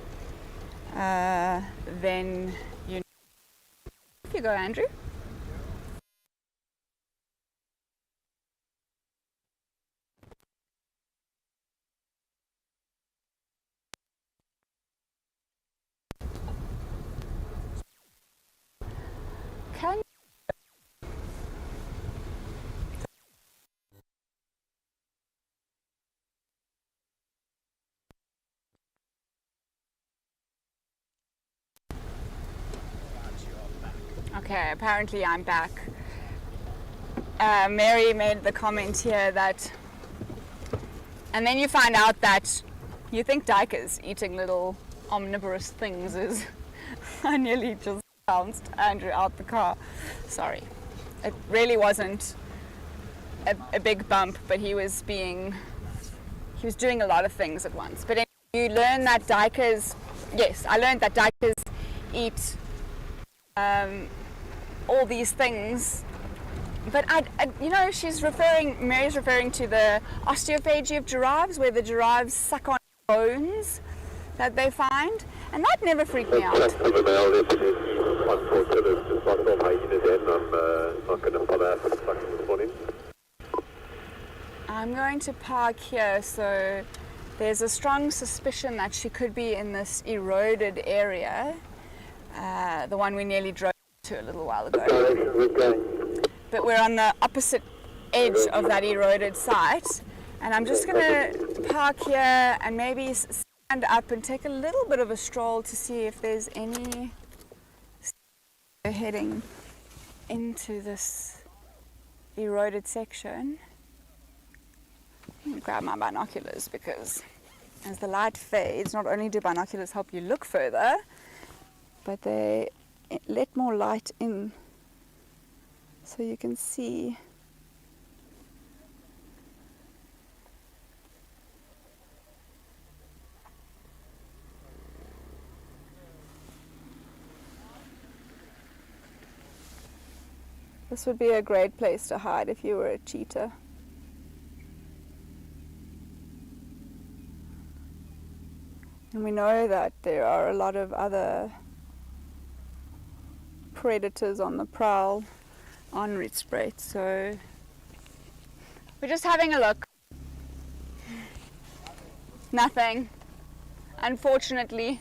then you know. Off you go, Andrew. Can Okay, apparently I'm back. Mary made the comment here that, and then you find out that you think Dyker's eating little omnivorous things is, I nearly just bounced Andrew out the car. Sorry. It really wasn't a big bump, but he was doing a lot of things at once. But you learn that Dyker's, yes, I learned that Dyker's eat all these things, but Mary's referring to the osteophagy of giraffes, where the giraffes suck on bones that they find, and that never freaked me out. I'm not going to follow after the truck this morning. I'm going to park here, so there's a strong suspicion that she could be in this eroded area, the one we nearly drove to a little while ago. But we're on the opposite edge of that eroded site, and I'm just going to park here and maybe stand up and take a little bit of a stroll to see if there's any heading into this eroded section. I'm going to grab my binoculars, because as the light fades, not only do binoculars help you look further, but they let more light in so you can see. This would be a great place to hide if you were a cheetah. And we know that there are a lot of other predators on the prowl on Rietspruit, so we're just having a look. Nothing, unfortunately.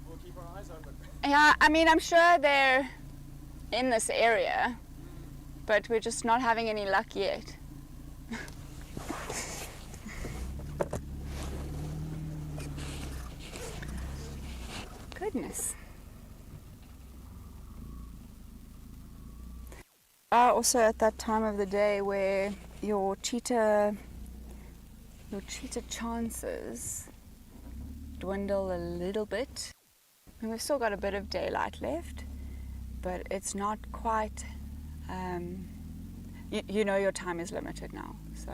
We'll keep our eyes open. Yeah, I mean, I'm sure they're in this area, but we're just not having any luck yet. Goodness. Also at that time of the day where your cheetah chances dwindle a little bit. And we've still got a bit of daylight left, but it's not quite, you know your time is limited now, so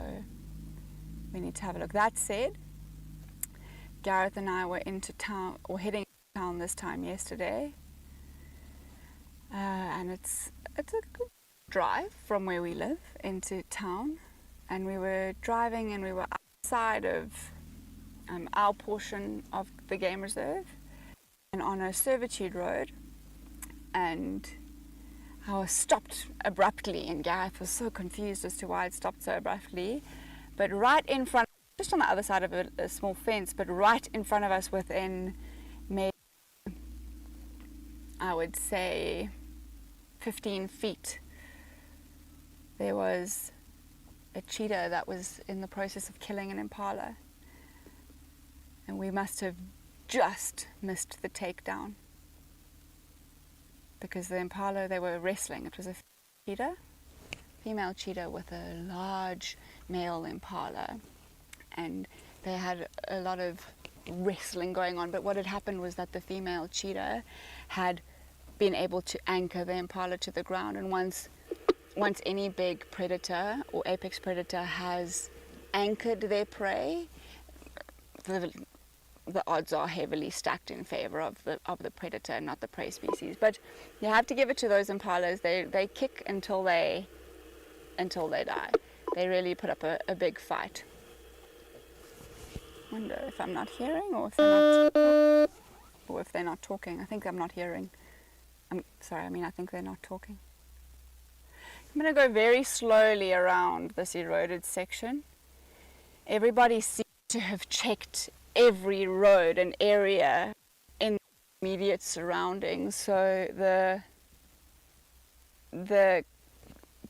we need to have a look. That said, Gareth and I were into town, or heading to town this time yesterday, and it's a good drive from where we live into town, and we were driving and we were outside of our portion of the game reserve and on a servitude road, and I was stopped abruptly, and Gareth was so confused as to why it stopped so abruptly, but right in front, just on the other side of a small fence, but right in front of us, within maybe, I would say 15 feet, there was a cheetah that was in the process of killing an impala, and we must have just missed the takedown, because the impala, they were wrestling. It was a female cheetah with a large male impala, and they had a lot of wrestling going on. But what had happened was that the female cheetah had been able to anchor the impala to the ground, and once any big predator or apex predator has anchored their prey, the odds are heavily stacked in favor of the predator, not the prey species. But you have to give it to those impalas. They kick until they until they die. They really put up a big fight. Wonder if I'm not hearing or if they're not talking. I think I'm not hearing. I'm sorry, I think they're not talking. I'm going to go very slowly around this eroded section. Everybody seems to have checked every road and area in the immediate surroundings, so the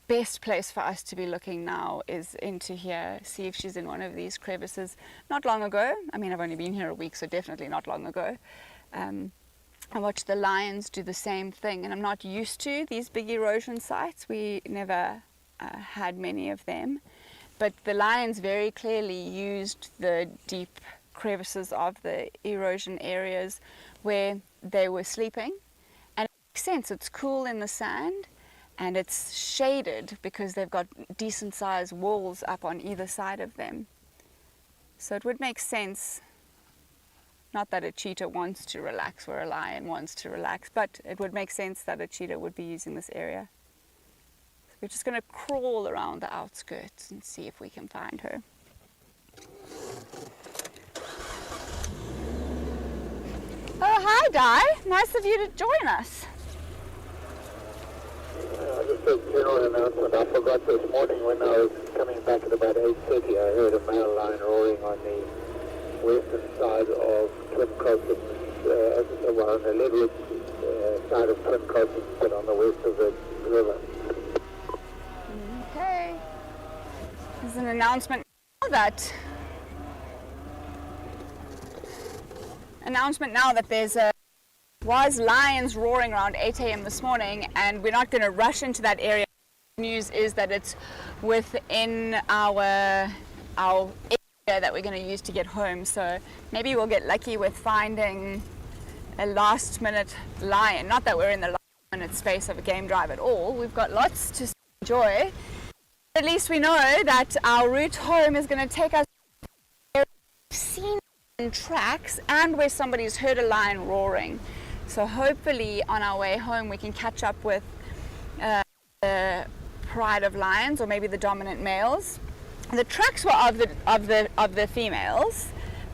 best place for us to be looking now is into here, see if she's in one of these crevices. Not long ago, I've only been here a week, so definitely not long ago, I watched the lions do the same thing, and I'm not used to these big erosion sites. We never had many of them, but the lions very clearly used the deep crevices of the erosion areas where they were sleeping, and it makes sense. It's cool in the sand and it's shaded because they've got decent sized walls up on either side of them, so it would make sense. Not that a cheetah wants to relax or a lion wants to relax, but it would make sense that a cheetah would be using this area. So we're just going to crawl around the outskirts and see if we can find her. Oh, hi Di. Nice of you to join us. Just a general announcement. I forgot this morning when I was coming back at about 8:30, I heard a male lion roaring on the western side of Twin Crossings, on the Leopard side of Twin Crossings, but on the west of the river. Okay. There's an announcement now that there's was lions roaring around 8 a.m. this morning, and we're not going to rush into that area. The news is that it's within our area that we're going to use to get home, so maybe we'll get lucky with finding a last minute lion. Not that we're in the last minute space of a game drive at all. We've got lots to enjoy. At least we know that our route home is going to take us where we've seen tracks and where somebody's heard a lion roaring. So hopefully on our way home we can catch up with the pride of lions, or maybe the dominant males. The tracks were of the females,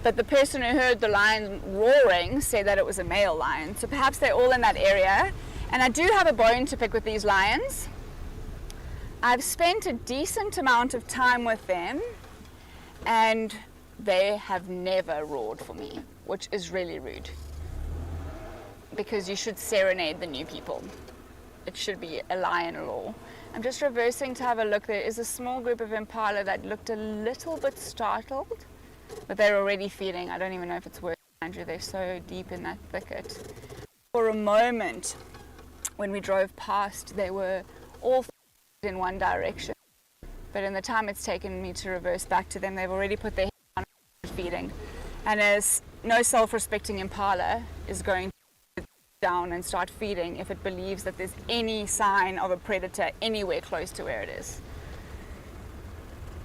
but the person who heard the lion roaring said that it was a male lion. So perhaps they're all in that area. And I do have a bone to pick with these lions. I've spent a decent amount of time with them, and they have never roared for me, which is really rude, because you should serenade the new people. It should be a lion law. I'm just reversing to have a look. There is a small group of impala that looked a little bit startled, but they're already feeding. I don't even know if it's worth it, Andrew. They're so deep in that thicket. For a moment, when we drove past, they were all in one direction, but in the time it's taken me to reverse back to them, they've already put their head on feeding. And as no self-respecting impala is going to down and start feeding if it believes that there's any sign of a predator anywhere close to where it is.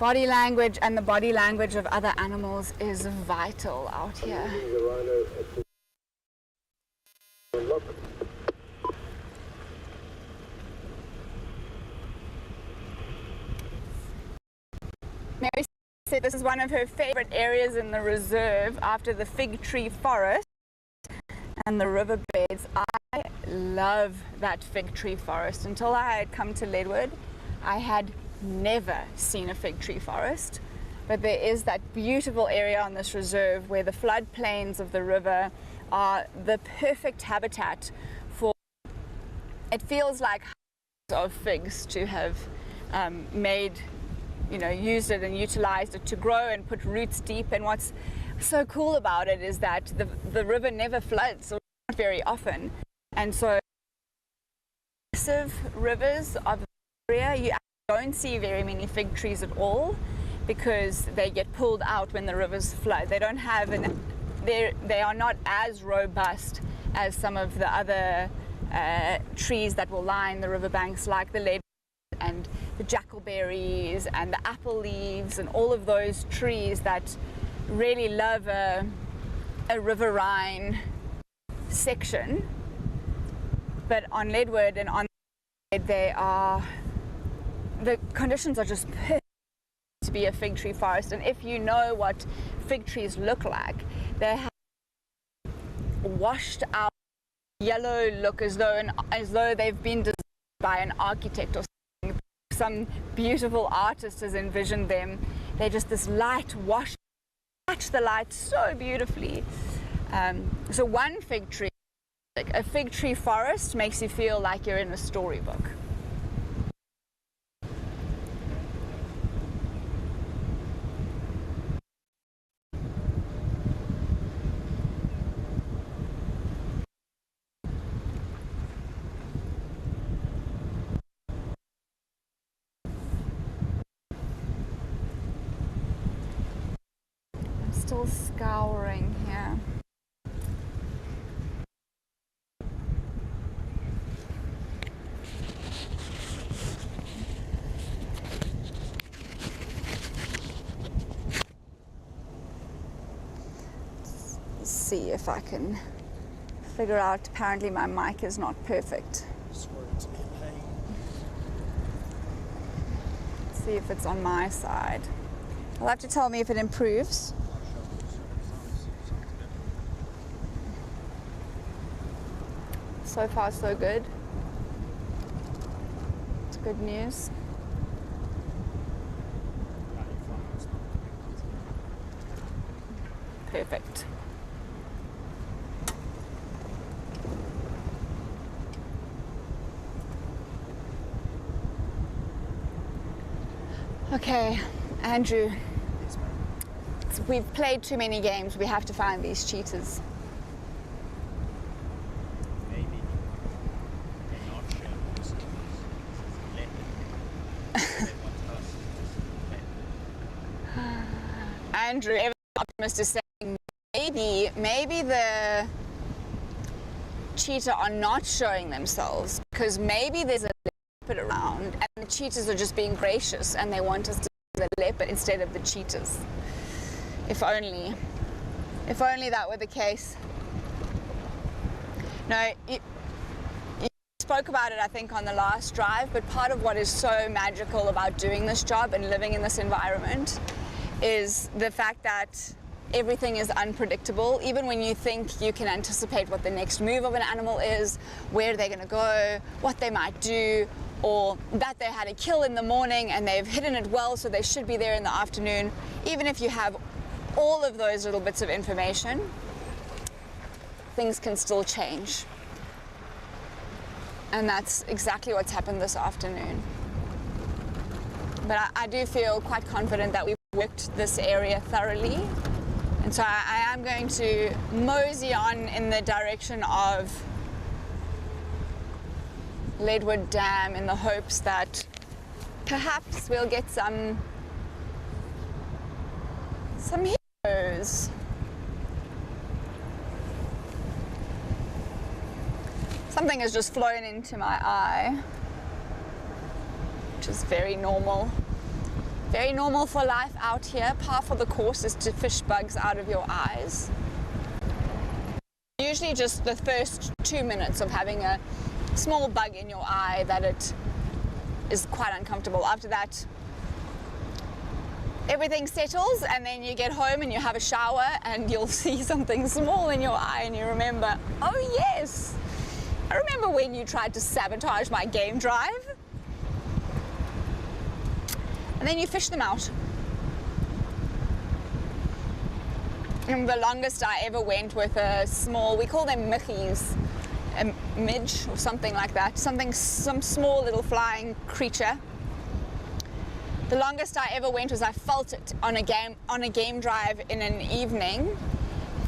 Body language and the body language of other animals is vital out here. Mary said this is one of her favorite areas in the reserve after the fig tree forest and the riverbeds. I love that fig tree forest. Until I had come to Leopard, I had never seen a fig tree forest, but there is that beautiful area on this reserve where the floodplains of the river are the perfect habitat for, it feels like hundreds of figs to have used it and utilized it to grow and put roots deep. And what's so cool about it is that the river never floods, or not very often, and so massive rivers of the area, you don't see very many fig trees at all, because they get pulled out when the rivers flood. They don't have they are not as robust as some of the other trees that will line the riverbanks, like the lead and the jackalberries and the apple leaves and all of those trees that really love a riverine section. But on Leopard and on they are the conditions are just perfect to be a fig tree forest. And if you know what fig trees look like, they have washed out yellow look as though they've been designed by an architect or something. Some beautiful artist has envisioned them. They're just this light wash, catch the light so beautifully. So one fig tree, like a fig tree forest, makes you feel like you're in a storybook. Still scouring here. Let's see if I can figure out. Apparently my mic is not perfect. Let's see if it's on my side. You'll have to tell me if it improves. So far, so good. It's good news. Perfect. Okay, Andrew. Yes, ma'am. We've played too many games. We have to find these cheetahs. Maybe they're not sure because leopard. They want us to leopard. Andrew, ever optimist, is saying maybe the cheetah are not showing themselves because maybe there's a leopard around and the cheetahs are just being gracious and they want us to see the leopard instead of the cheetahs. If only that were the case. No, you spoke about it, I think, on the last drive, but part of what is so magical about doing this job and living in this environment is the fact that everything is unpredictable. Even when you think you can anticipate what the next move of an animal is, where they're going to go, what they might do, or that they had a kill in the morning and they've hidden it well so they should be there in the afternoon. Even if you have all of those little bits of information, things can still change. And that's exactly what's happened this afternoon. But I do feel quite confident that we've worked this area thoroughly. And so I am going to mosey on in the direction of Leadwood Dam in the hopes that perhaps we'll get some hippos. Something has just flown into my eye, which is very normal. Very normal for life out here. Par for the course is to fish bugs out of your eyes. Usually just the first 2 minutes of having a small bug in your eye that it is quite uncomfortable. After that, everything settles and then you get home and you have a shower and you'll see something small in your eye and you remember, oh yes, I remember when you tried to sabotage my game drive. And then you fish them out. And the longest I ever went with a small, we call them michies, a midge or something like that, some small little flying creature. The longest I ever went was I felt it on a game drive in an evening.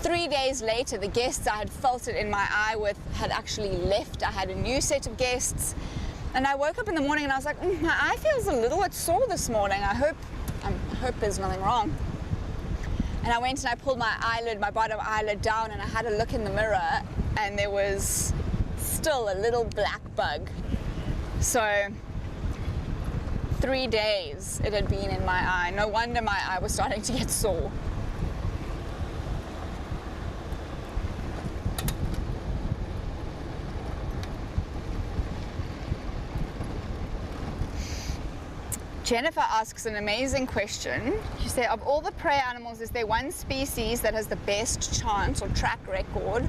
3 days later, the guests I had felt it in my eye with had actually left. I had a new set of guests. And I woke up in the morning and I was like, my eye feels a little bit sore this morning. I hope there's nothing wrong. And I went and I pulled my bottom eyelid down and I had a look in the mirror and there was still a little black bug. So 3 days it had been in my eye. No wonder my eye was starting to get sore. Jennifer asks an amazing question. She said, of all the prey animals, is there one species that has the best chance or track record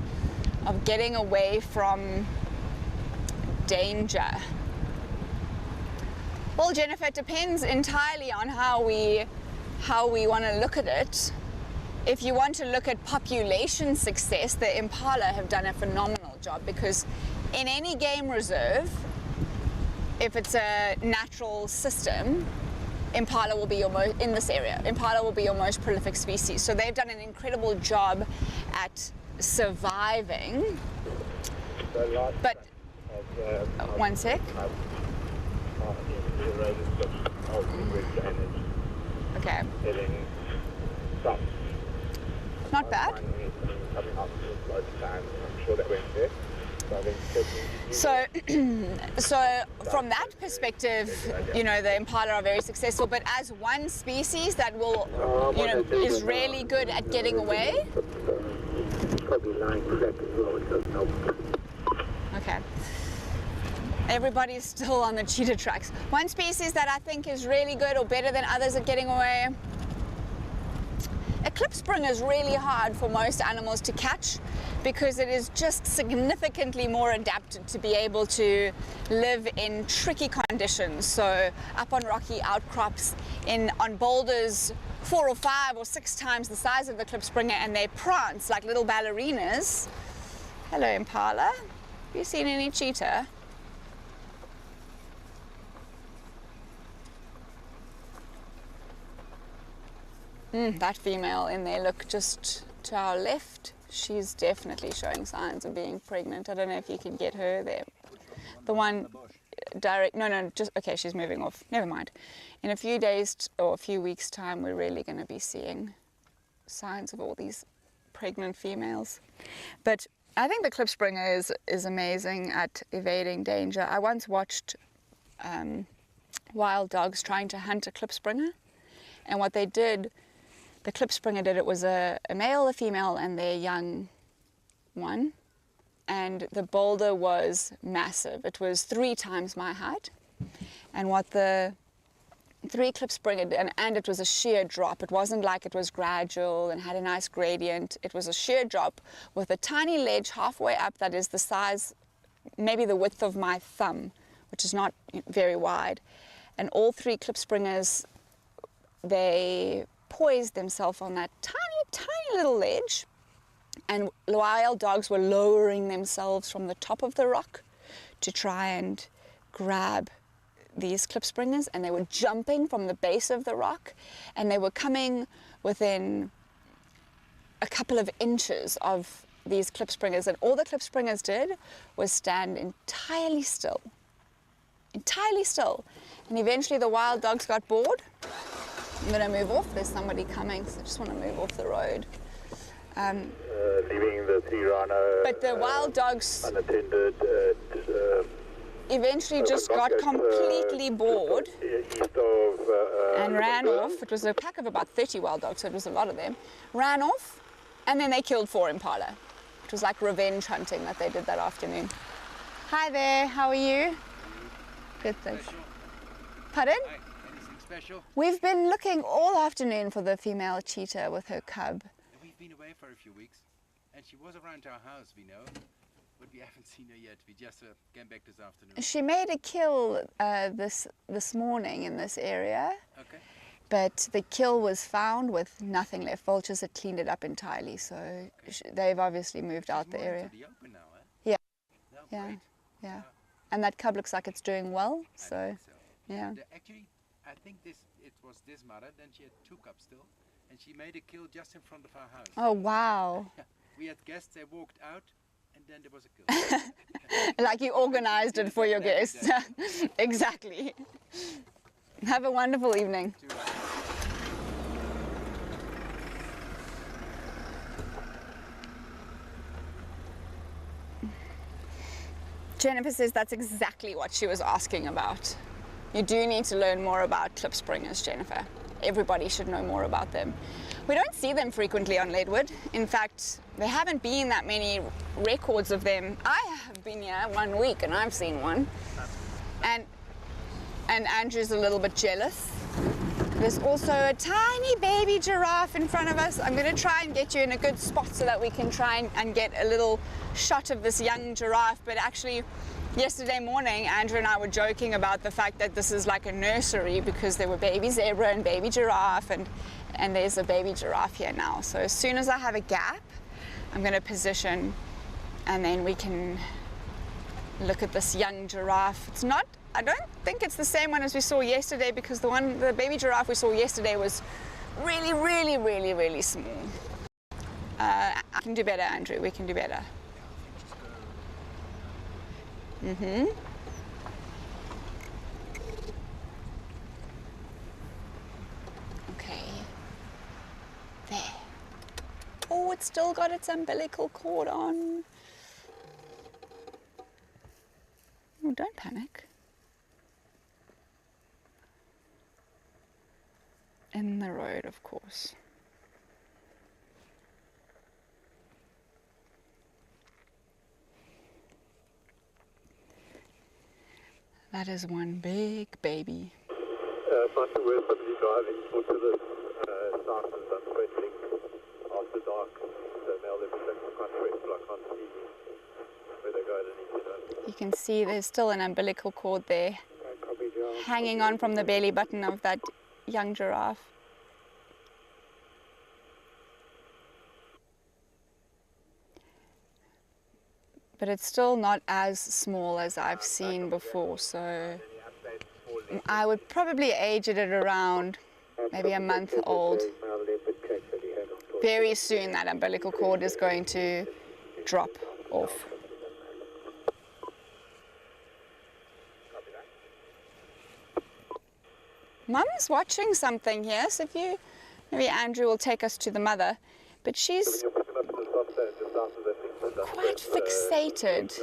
of getting away from danger? Well, Jennifer, it depends entirely on how we want to look at it. If you want to look at population success, the impala have done a phenomenal job, because in any game reserve, if it's a natural system, impala will be your most, in this area, impala will be your most prolific species. So they've done an incredible job at surviving. But one sec. Okay. Not bad. So from that perspective, you know, the impala are very successful, but as one species that will, you know, is really good at getting away. Okay. Everybody's still on the cheetah tracks. One species that I think is really good or better than others at getting away. A klipspringer is really hard for most animals to catch, because it is just significantly more adapted to be able to live in tricky conditions. So up on rocky outcrops, on boulders 4 or 5 or 6 times the size of the klipspringer, and they prance like little ballerinas. Hello, impala. Have you seen any cheetah? That female in there, look, just to our left, she's definitely showing signs of being pregnant. I don't know if you can get her there. The one direct, no, just, okay, she's moving off. Never mind. In a few days or a few weeks' time, we're really going to be seeing signs of all these pregnant females. But I think the klipspringer is amazing at evading danger. I once watched wild dogs trying to hunt a klipspringer, and what they did, the klipspringer did, it was a male, a female, and their young one. And the boulder was massive. It was 3 times my height. And what the 3 klipspringer did, and it was a sheer drop. It wasn't like it was gradual and had a nice gradient. It was a sheer drop with a tiny ledge halfway up that is the size, maybe the width of my thumb, which is not very wide. And all 3 klipspringers, they poised themselves on that tiny little ledge, and wild dogs were lowering themselves from the top of the rock to try and grab these klipspringers, and they were jumping from the base of the rock, and they were coming within a couple of inches of these klipspringers, and all the klipspringers did was stand entirely still, and eventually the wild dogs got bored. I'm going to move off, there's somebody coming, so I just want to move off the road. Leaving the 3 rhino. But the wild dogs unattended eventually just got completely bored and ran off. It was a pack of about 30 wild dogs, so it was a lot of them. Ran off, and then they killed 4 impala. It was like revenge hunting that they did that afternoon. Hi there, how are you? Good, thanks. Pardon? Special? We've been looking all afternoon for the female cheetah with her cub. We've been away for a few weeks, and she was around our house, we know, but we haven't seen her yet. We just came back this afternoon. She made a kill this morning in this area. Okay. But the kill was found with nothing left. Vultures had cleaned it up entirely, so they've obviously moved out the area. The open now, eh? Yeah. No, Yeah. great. Yeah. And that cub looks like it's doing well, so yeah. Actually, I think it was this mother, then she had 2 cubs still, and she made a kill just in front of our house. Oh, wow. We had guests, they walked out, and then there was a kill. Like you organized it for your guests. Exactly. Have a wonderful evening. Jennifer says that's exactly what she was asking about. You do need to learn more about klipspringers, Jennifer. Everybody should know more about them. We don't see them frequently on Leadwood. In fact, there haven't been that many records of them. I have been here 1 week and I've seen one. And and Andrew's a little bit jealous. There's also a tiny baby giraffe in front of us. I'm going to try and get you in a good spot so that we can try and get a little shot of this young giraffe. But actually, yesterday morning, Andrew and I were joking about the fact that this is like a nursery because there were baby zebra and baby giraffe, and there's a baby giraffe here now. So as soon as I have a gap, I'm going to position, and then we can look at this young giraffe. It's not, I don't think it's the same one as we saw yesterday, because the baby giraffe we saw yesterday was really, really, really, really small. I can do better, Andrew, we can do better. Okay. There. Oh, it's still got its umbilical cord on. Oh, don't panic. In the road, of course. That is one big baby. It's not the worst of you driving to this south and Sunset link after dark. So now they're protecting the country, but I can't see where they go underneath. You can see there's still an umbilical cord there, hanging on from the belly button of that young giraffe. But it's still not as small as I've seen before, so I would probably age it at around maybe a month old. Very soon that umbilical cord is going to drop off. Mum's watching something here, so if you, maybe Andrew will take us to the mother, but she's quite fixated.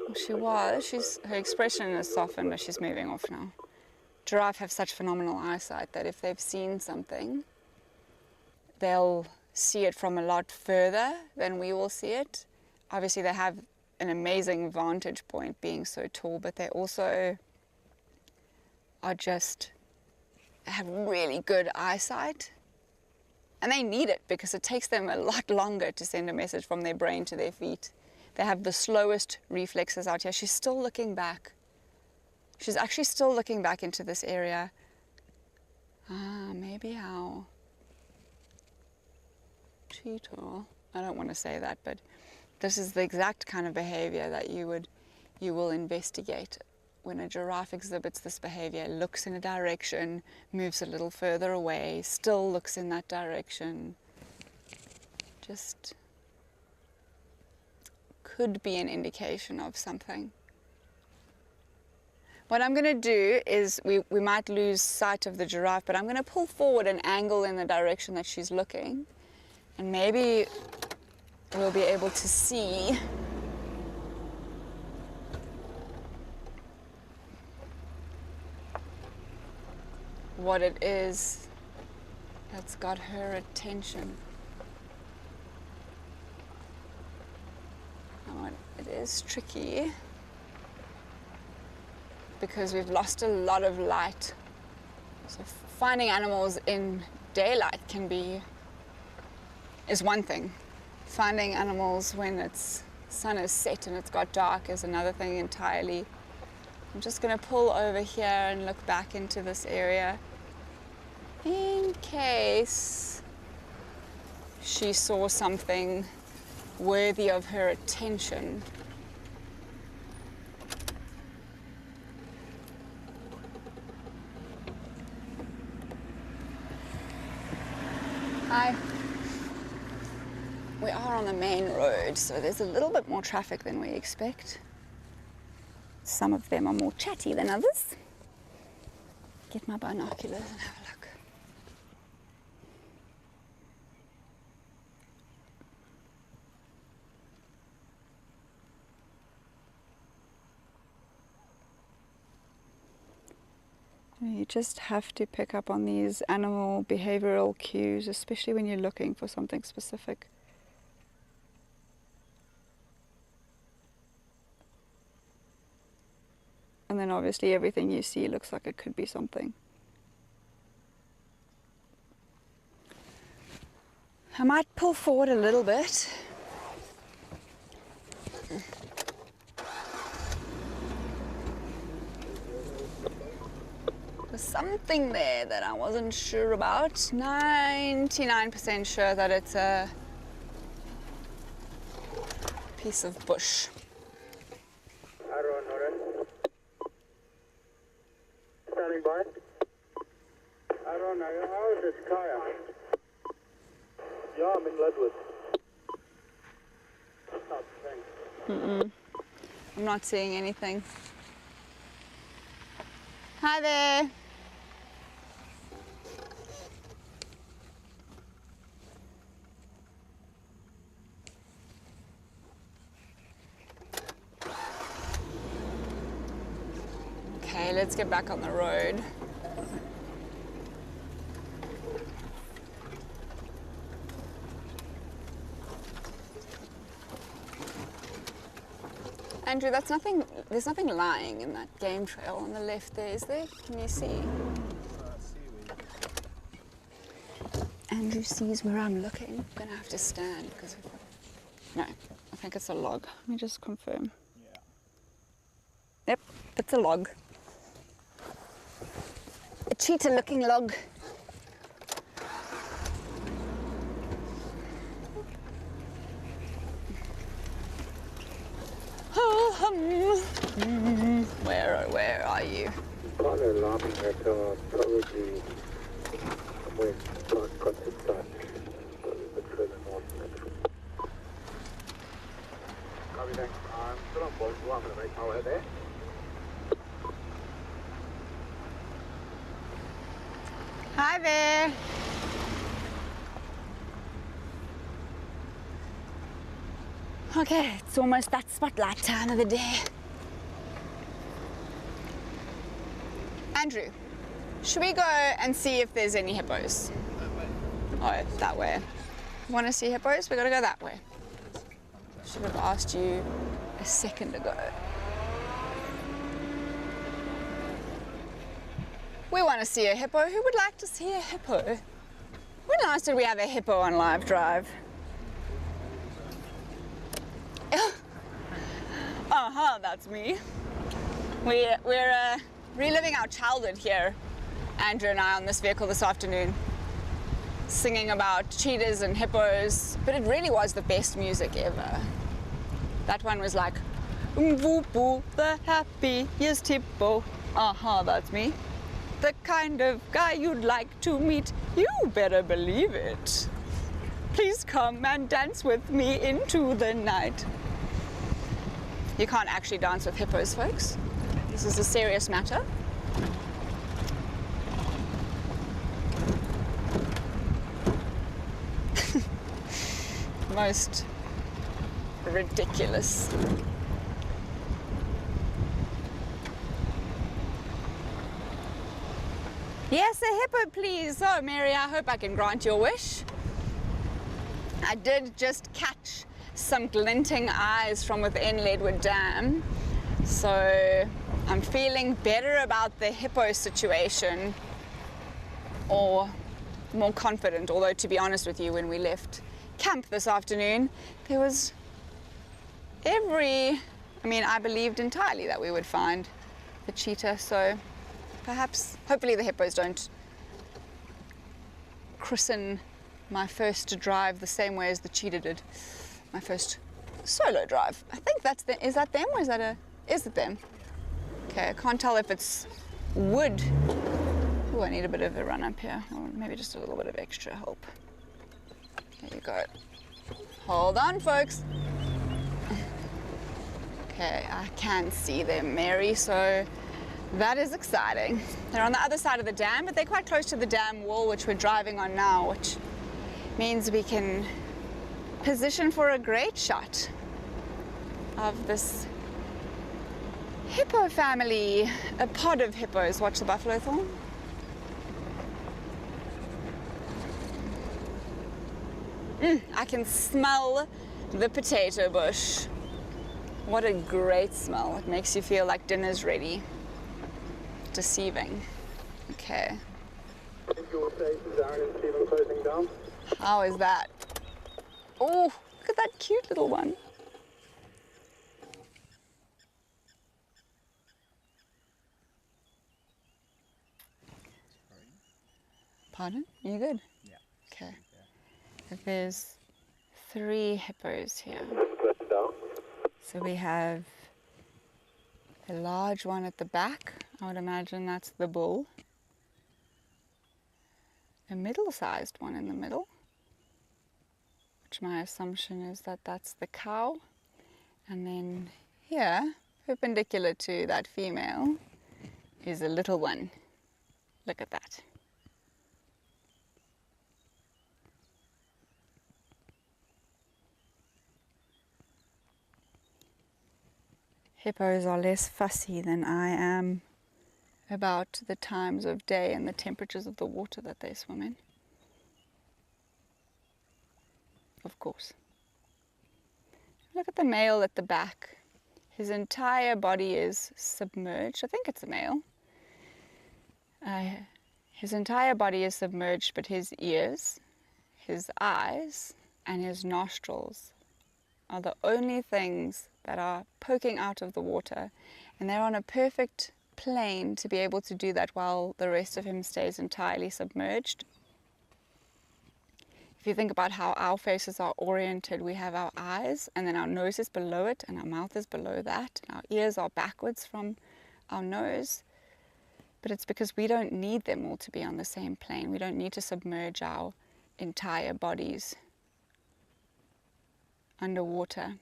Well, she was. Her expression is softened, but she's moving off now. Giraffe have such phenomenal eyesight that if they've seen something, they'll see it from a lot further than we will see it. Obviously, they have an amazing vantage point being so tall, but they also are just have really good eyesight. And they need it because it takes them a lot longer to send a message from their brain to their feet. They have the slowest reflexes out here. She's still looking back. She's actually still looking back into this area. Maybe our cheetah. I don't want to say that, but this is the exact kind of behavior that you will investigate. When a giraffe exhibits this behavior, looks in a direction, moves a little further away, still looks in that direction. Just could be an indication of something. What I'm going to do is, we might lose sight of the giraffe, but I'm going to pull forward an angle in the direction that she's looking, and maybe we'll be able to see what it is that's got her attention. Oh, it is tricky because we've lost a lot of light. So finding animals in daylight is one thing. Finding animals when it's sun is set and it's got dark is another thing entirely. I'm just going to pull over here and look back into this area in case she saw something worthy of her attention. Hi. We are on the main road, so there's a little bit more traffic than we expect. Some of them are more chatty than others. Get my binoculars and have a look. You just have to pick up on these animal behavioral cues, especially when you're looking for something specific. And then obviously everything you see looks like it could be something. I might pull forward a little bit. There's something there that I wasn't sure about. 99% sure that it's a piece of bush. Standing by. I don't know. How is this Kaya? Yeah, I'm in Ludwood. I'm not seeing anything. Hi there. Okay, let's get back on the road. Andrew, there's nothing lying in that game trail on the left there, is there? Can you see? Andrew sees where I'm looking. I'm gonna have to stand because no, I think it's a log. Let me just confirm. Yeah. Yep, it's a log. A cheetah-looking log. Where are you? Kind of alarming that probably when Plant got to start a bit further north. Copy, thanks. I'm still on board. I'm going to make my way there. Hi there. Okay, it's almost that spotlight time of the day. Andrew, should we go and see if there's any hippos? Oh, that way. Want to see hippos? We gotta go that way. Should have asked you a second ago. We want to see a hippo. Who would like to see a hippo? When last did we have a hippo on live drive? That's me. We're reliving our childhood here, Andrew and I, on this vehicle this afternoon, singing about cheetahs and hippos, but it really was the best music ever. That one was like, Mvupu, the happiest hippo. That's me. The kind of guy you'd like to meet, you better believe it. Please come and dance with me into the night. You can't actually dance with hippos, folks. This is a serious matter. Most ridiculous. Yes, a hippo, please. Oh, Mary, I hope I can grant your wish. I did just catch some glinting eyes from within Leadwood Dam, so I'm feeling better about the hippo situation, or more confident, although to be honest with you, when we left camp this afternoon, there was I believed entirely that we would find the cheetah, so perhaps, hopefully the hippos don't christen my first drive the same way as the cheetah did. My first solo drive. I think that's them. Is that them or is it them? Okay, I can't tell if it's wood. Oh, I need a bit of a run up here, or maybe just a little bit of extra help. There you go. Hold on, folks. Okay, I can see them, Mary, so that is exciting. They're on the other side of the dam, but they're quite close to the dam wall, which we're driving on now, which means we can position for a great shot of this hippo family, a pod of hippos. Watch the buffalo thorn. I can smell the potato bush. What a great smell. It makes you feel like dinner's ready. deceiving. Okay. Your stations, Aaron and Stephen, closing down. How is that? Oh, look at that cute little one. Pardon? You good? Yeah. Okay. There's 3 hippos here. Closing down. So we have a large one at the back. I would imagine that's the bull. A middle-sized one in the middle, which my assumption is that that's the cow. And then here, perpendicular to that female, is a little one. Look at that. Hippos are less fussy than I am about the times of day and the temperatures of the water that they swim in. Of course. Look at the male at the back. His entire body is submerged. I think it's a male. His entire body is submerged, but his ears, his eyes, and his nostrils are the only things that are poking out of the water, and they're on a perfect plane to be able to do that while the rest of him stays entirely submerged. If you think about how our faces are oriented, we have our eyes and then our nose is below it and our mouth is below that, and our ears are backwards from our nose. But it's because we don't need them all to be on the same plane. We don't need to submerge our entire bodies underwater.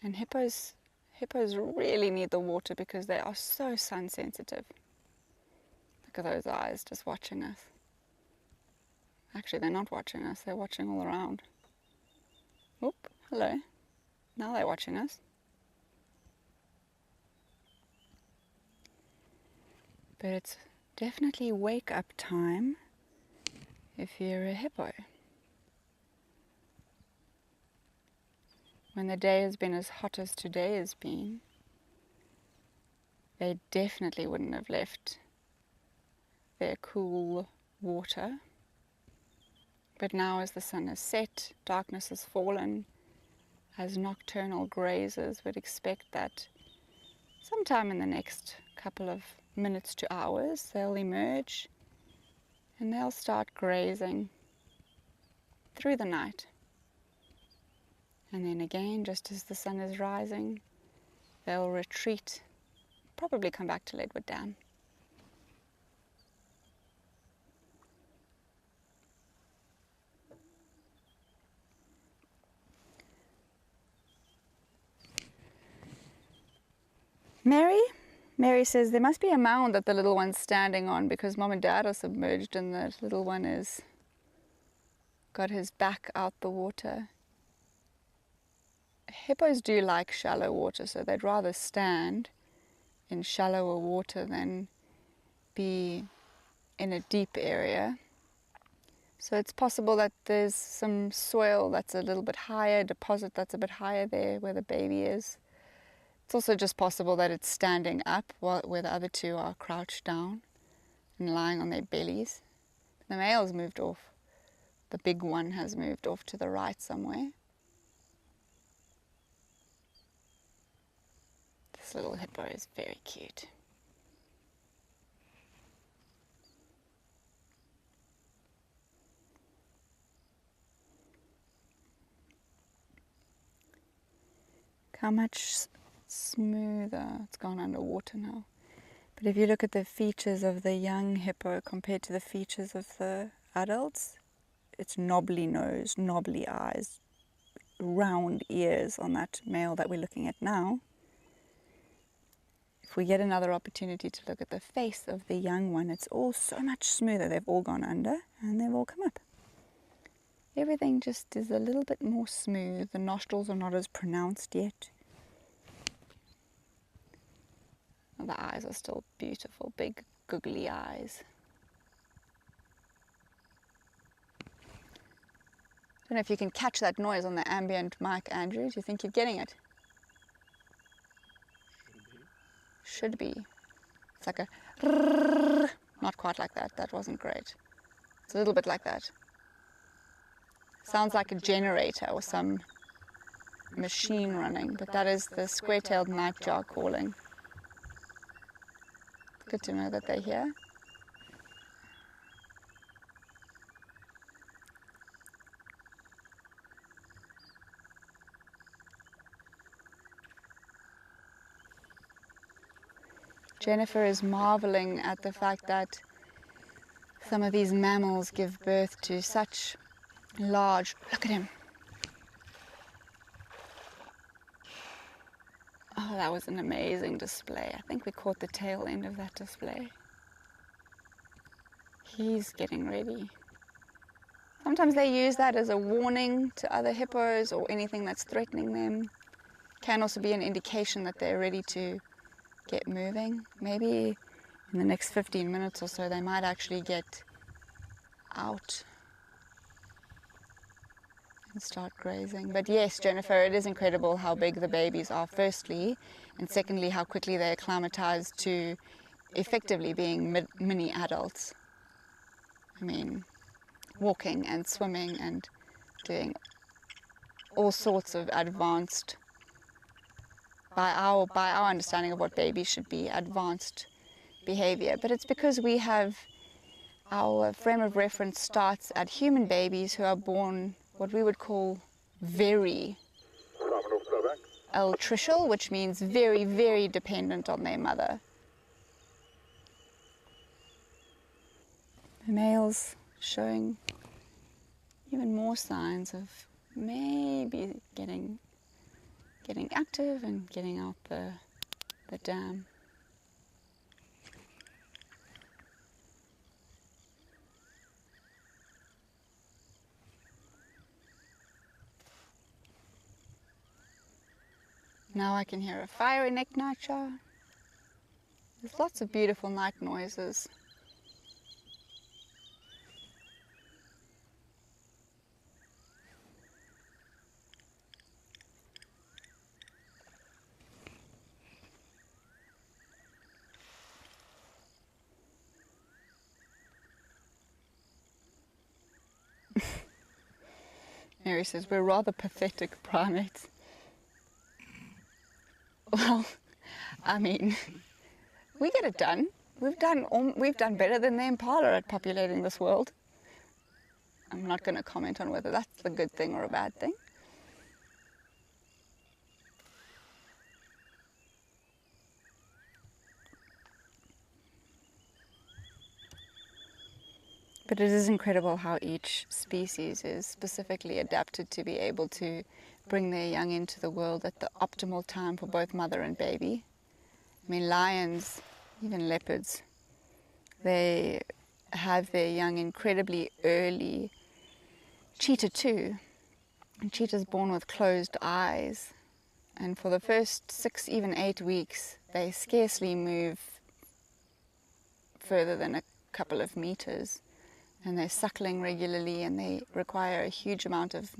And hippos really need the water because they are so sun sensitive. Look at those eyes just watching us. Actually, they're not watching us, they're watching all around. Oop, hello. Now they're watching us. But it's definitely wake up time if you're a hippo. When the day has been as hot as today has been, they definitely wouldn't have left their cool water. But now as the sun has set, darkness has fallen, as nocturnal grazers would expect that sometime in the next couple of minutes to hours they'll emerge and they'll start grazing through the night. And then again, just as the sun is rising, they'll retreat, probably come back to Leopard Dam. Mary says there must be a mound that the little one's standing on because mom and dad are submerged and the little one is got his back out the water. Hippos do like shallow water, so they'd rather stand in shallower water than be in a deep area. So it's possible that there's some soil that's a little bit higher, deposit that's a bit higher there where the baby is. It's also just possible that it's standing up where the other two are crouched down and lying on their bellies. The male's moved off. The big one has moved off to the right somewhere. This little hippo is very cute. How much smoother, it's gone underwater now. But if you look at the features of the young hippo compared to the features of the adults, it's knobbly nose, knobbly eyes, round ears on that male that we're looking at now. If we get another opportunity to look at the face of the young one, it's all so much smoother. They've all gone under and they've all come up. Everything just is a little bit more smooth. The nostrils are not as pronounced yet. The eyes are still beautiful, big, googly eyes. I don't know if you can catch that noise on the ambient mic, Andrew. Do you think you're getting it? Should be. It's like a, not quite like that. That wasn't great. It's a little bit like that. Sounds like a generator or some machine running, but that is the square-tailed nightjar calling. Good to know that they're here. Jennifer is marveling at the fact that some of these mammals give birth to such large, look at him. Oh, that was an amazing display. I think we caught the tail end of that display. He's getting ready. Sometimes they use that as a warning to other hippos or anything that's threatening them. Can also be an indication that they're ready to get moving. Maybe in the next 15 minutes or so they might actually get out and start grazing. But yes, Jennifer, it is incredible how big the babies are, firstly, and secondly, how quickly they acclimatize to effectively being mini adults. I mean, walking and swimming and doing all sorts of advanced, by our understanding of what babies should be, advanced behavior. But it's because we have, our frame of reference starts at human babies who are born what we would call very altricial, which means very, very dependent on their mother. The male's showing even more signs of maybe getting active and getting out the dam. Now I can hear a fiery neck nightjar. There's lots of beautiful night noises. Mary says, we're rather pathetic primates. Well, I mean, we get it done. We've done better than the impala at populating this world. I'm not going to comment on whether that's a good thing or a bad thing. But it is incredible how each species is specifically adapted to be able to bring their young into the world at the optimal time for both mother and baby. I mean, lions, even leopards, they have their young incredibly early. Cheetah too. And cheetah's born with closed eyes. And for the first 6, even 8 weeks, they scarcely move further than a couple of meters. And they're suckling regularly and they require a huge amount of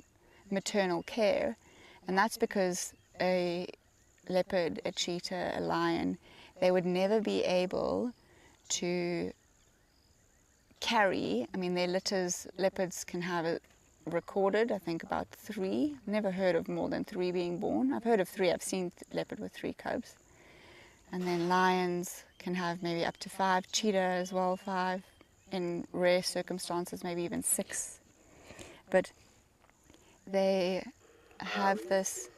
maternal care. And that's because a leopard, a cheetah, a lion, they would never be able to carry, I mean, their litters, leopards can have it recorded, I think about 3. Never heard of more than 3 being born. I've heard of 3, I've seen leopard with 3 cubs. And then lions can have maybe up to 5, cheetah as well, 5. In rare circumstances, maybe even 6. But they have this.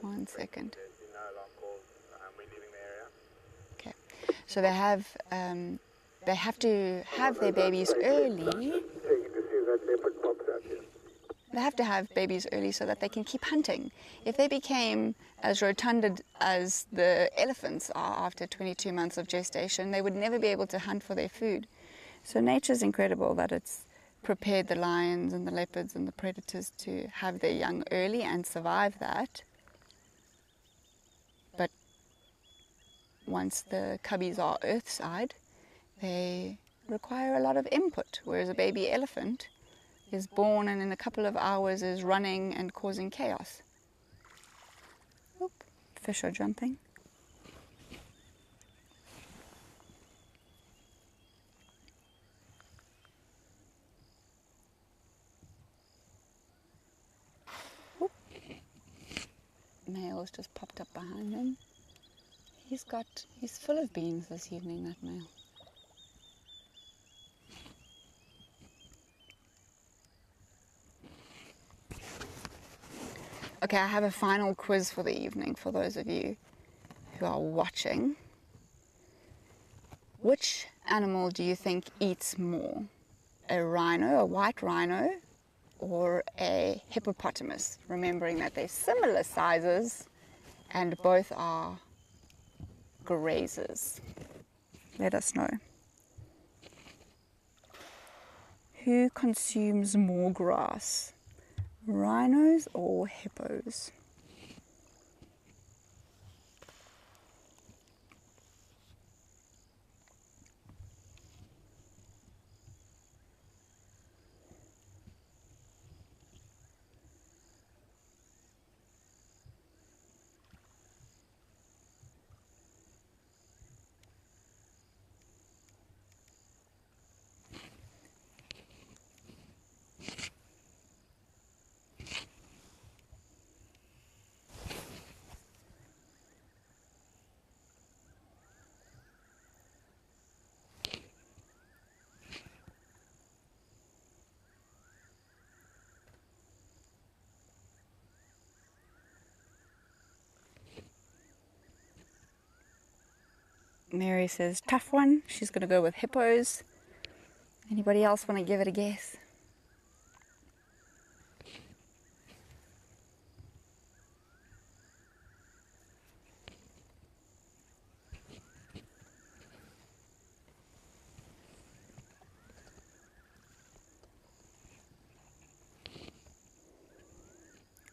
One second. Okay, so they have to have their babies early. They have to have babies early so that they can keep hunting. If they became as rotunded as the elephants are after 22 months of gestation, they would never be able to hunt for their food. So nature's incredible that it's prepared the lions and the leopards and the predators to have their young early and survive that. But once the cubbies are earthside, they require a lot of input, whereas a baby elephant is born and in a couple of hours is running and causing chaos. Oop, fish are jumping. male's just popped up behind him. He's full of beans this evening, that male. Okay, I have a final quiz for the evening for those of you who are watching. Which animal do you think eats more? A rhino, a white rhino, or a hippopotamus? Remembering that they're similar sizes and both are grazers. Let us know. Who consumes more grass? Rhinos or hippos? Mary says, tough one. She's going to go with hippos. Anybody else want to give it a guess?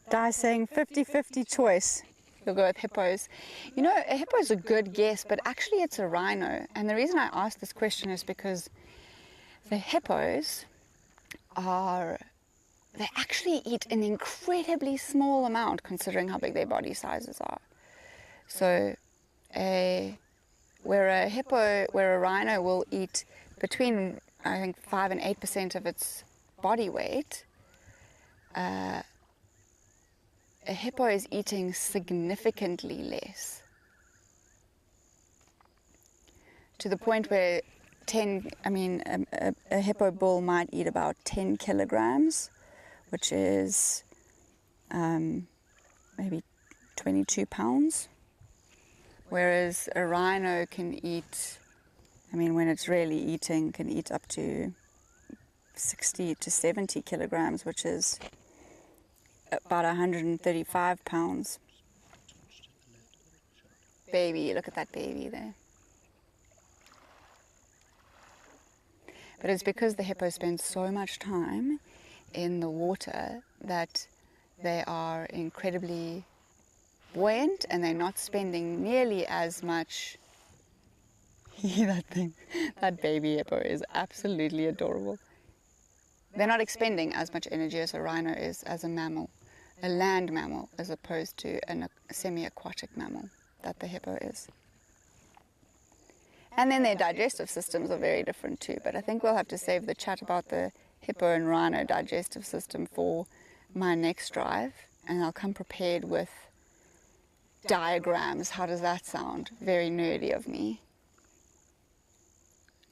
Di's saying 50-50 choice. You'll go with hippos. You know, a hippo is a good guess, but actually it's a rhino. And the reason I asked this question is because the hippos they actually eat an incredibly small amount considering how big their body sizes are. So where a rhino will eat between, I think, 5 and 8% of its body weight, a hippo is eating significantly less, to the point where a hippo bull might eat about 10 kilograms, which is maybe 22 pounds, whereas a rhino can eat, when it's really eating, can eat up to 60 to 70 kilograms, which is about 135 pounds. Baby, look at that baby there. But it's because the hippo spends so much time in the water that they are incredibly buoyant and they're not spending nearly as much. That thing, that baby hippo is absolutely adorable. They're not expending as much energy as a rhino is as a mammal, a land mammal, as opposed to a semi-aquatic mammal that the hippo is. And then their digestive systems are very different too, but I think we'll have to save the chat about the hippo and rhino digestive system for my next drive, and I'll come prepared with diagrams. How does that sound? Very nerdy of me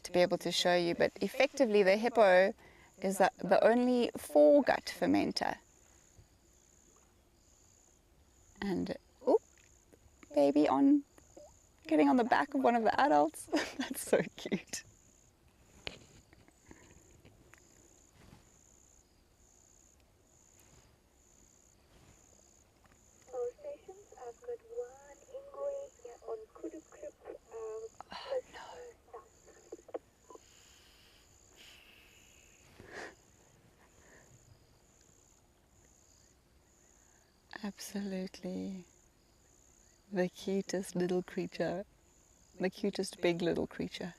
to be able to show you, but effectively the hippo is the only foregut fermenter. And, oh, baby getting on the back of one of the adults. That's so cute. Our stations have got one injury on Kudu. Oh no. Absolutely. The cutest little creature. The cutest big little creature.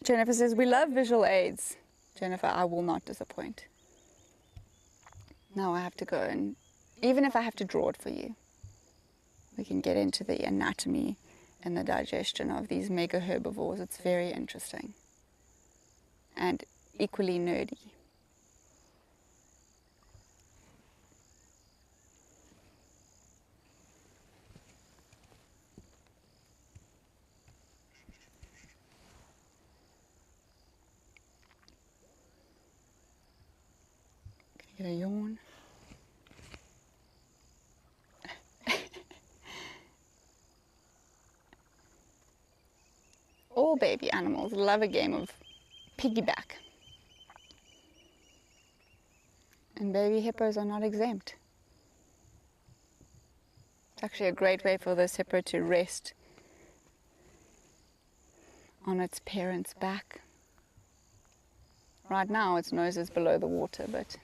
Jennifer says, we love visual aids. Jennifer, I will not disappoint. Now I have to go, and even if I have to draw it for you, we can get into the anatomy and the digestion of these mega herbivores. It's very interesting and equally nerdy. Get a yawn. All baby animals love a game of piggyback. And baby hippos are not exempt. It's actually a great way for this hippo to rest on its parent's back. Right now its nose is below the water, but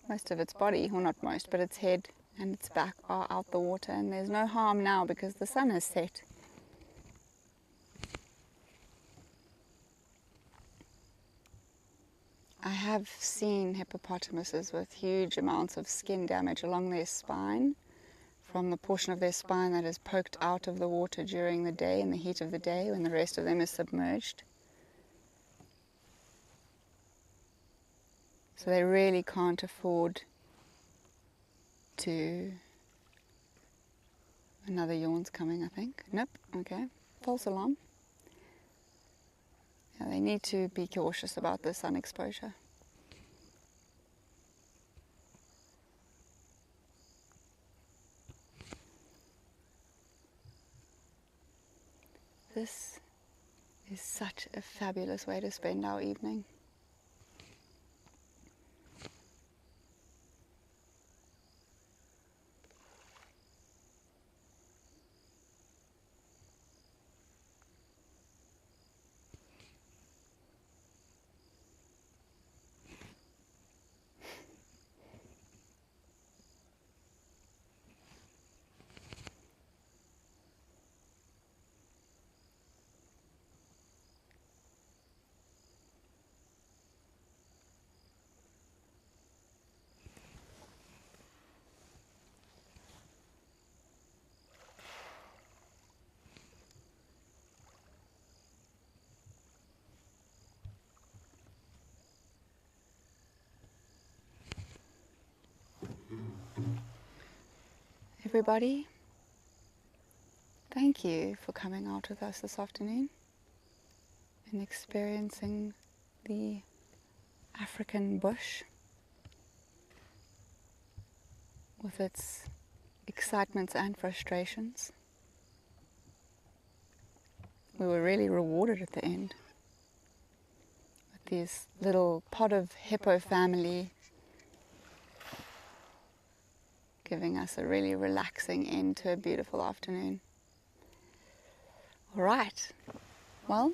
most of its body, well not most, but its head and its back are out the water, and there's no harm now because the sun has set. I have seen hippopotamuses with huge amounts of skin damage along their spine, from the portion of their spine that is poked out of the water during the day, in the heat of the day, when the rest of them is submerged. So they really can't afford to... Another yawn's coming, I think. Nope, okay. False alarm. Yeah, they need to be cautious about the sun exposure. This is such a fabulous way to spend our evening. Everybody, thank you for coming out with us this afternoon and experiencing the African bush with its excitements and frustrations. We were really rewarded at the end with this little pod of hippo family giving us a really relaxing end to a beautiful afternoon. All right, well,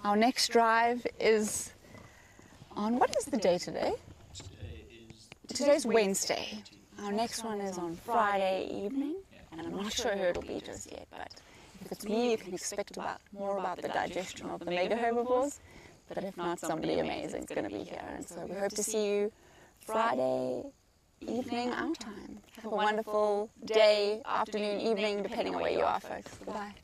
our next drive is on, what is the day today? Today's Wednesday. Our next one is on Friday evening, and I'm not sure who it'll be just yet, but if it's me, you can expect more about the digestion of the mega herbivores, but if not, somebody amazing is going to be here, and so we hope to see you Friday evening our time. Have a wonderful day, afternoon, evening, depending on where you are, folks. Goodbye.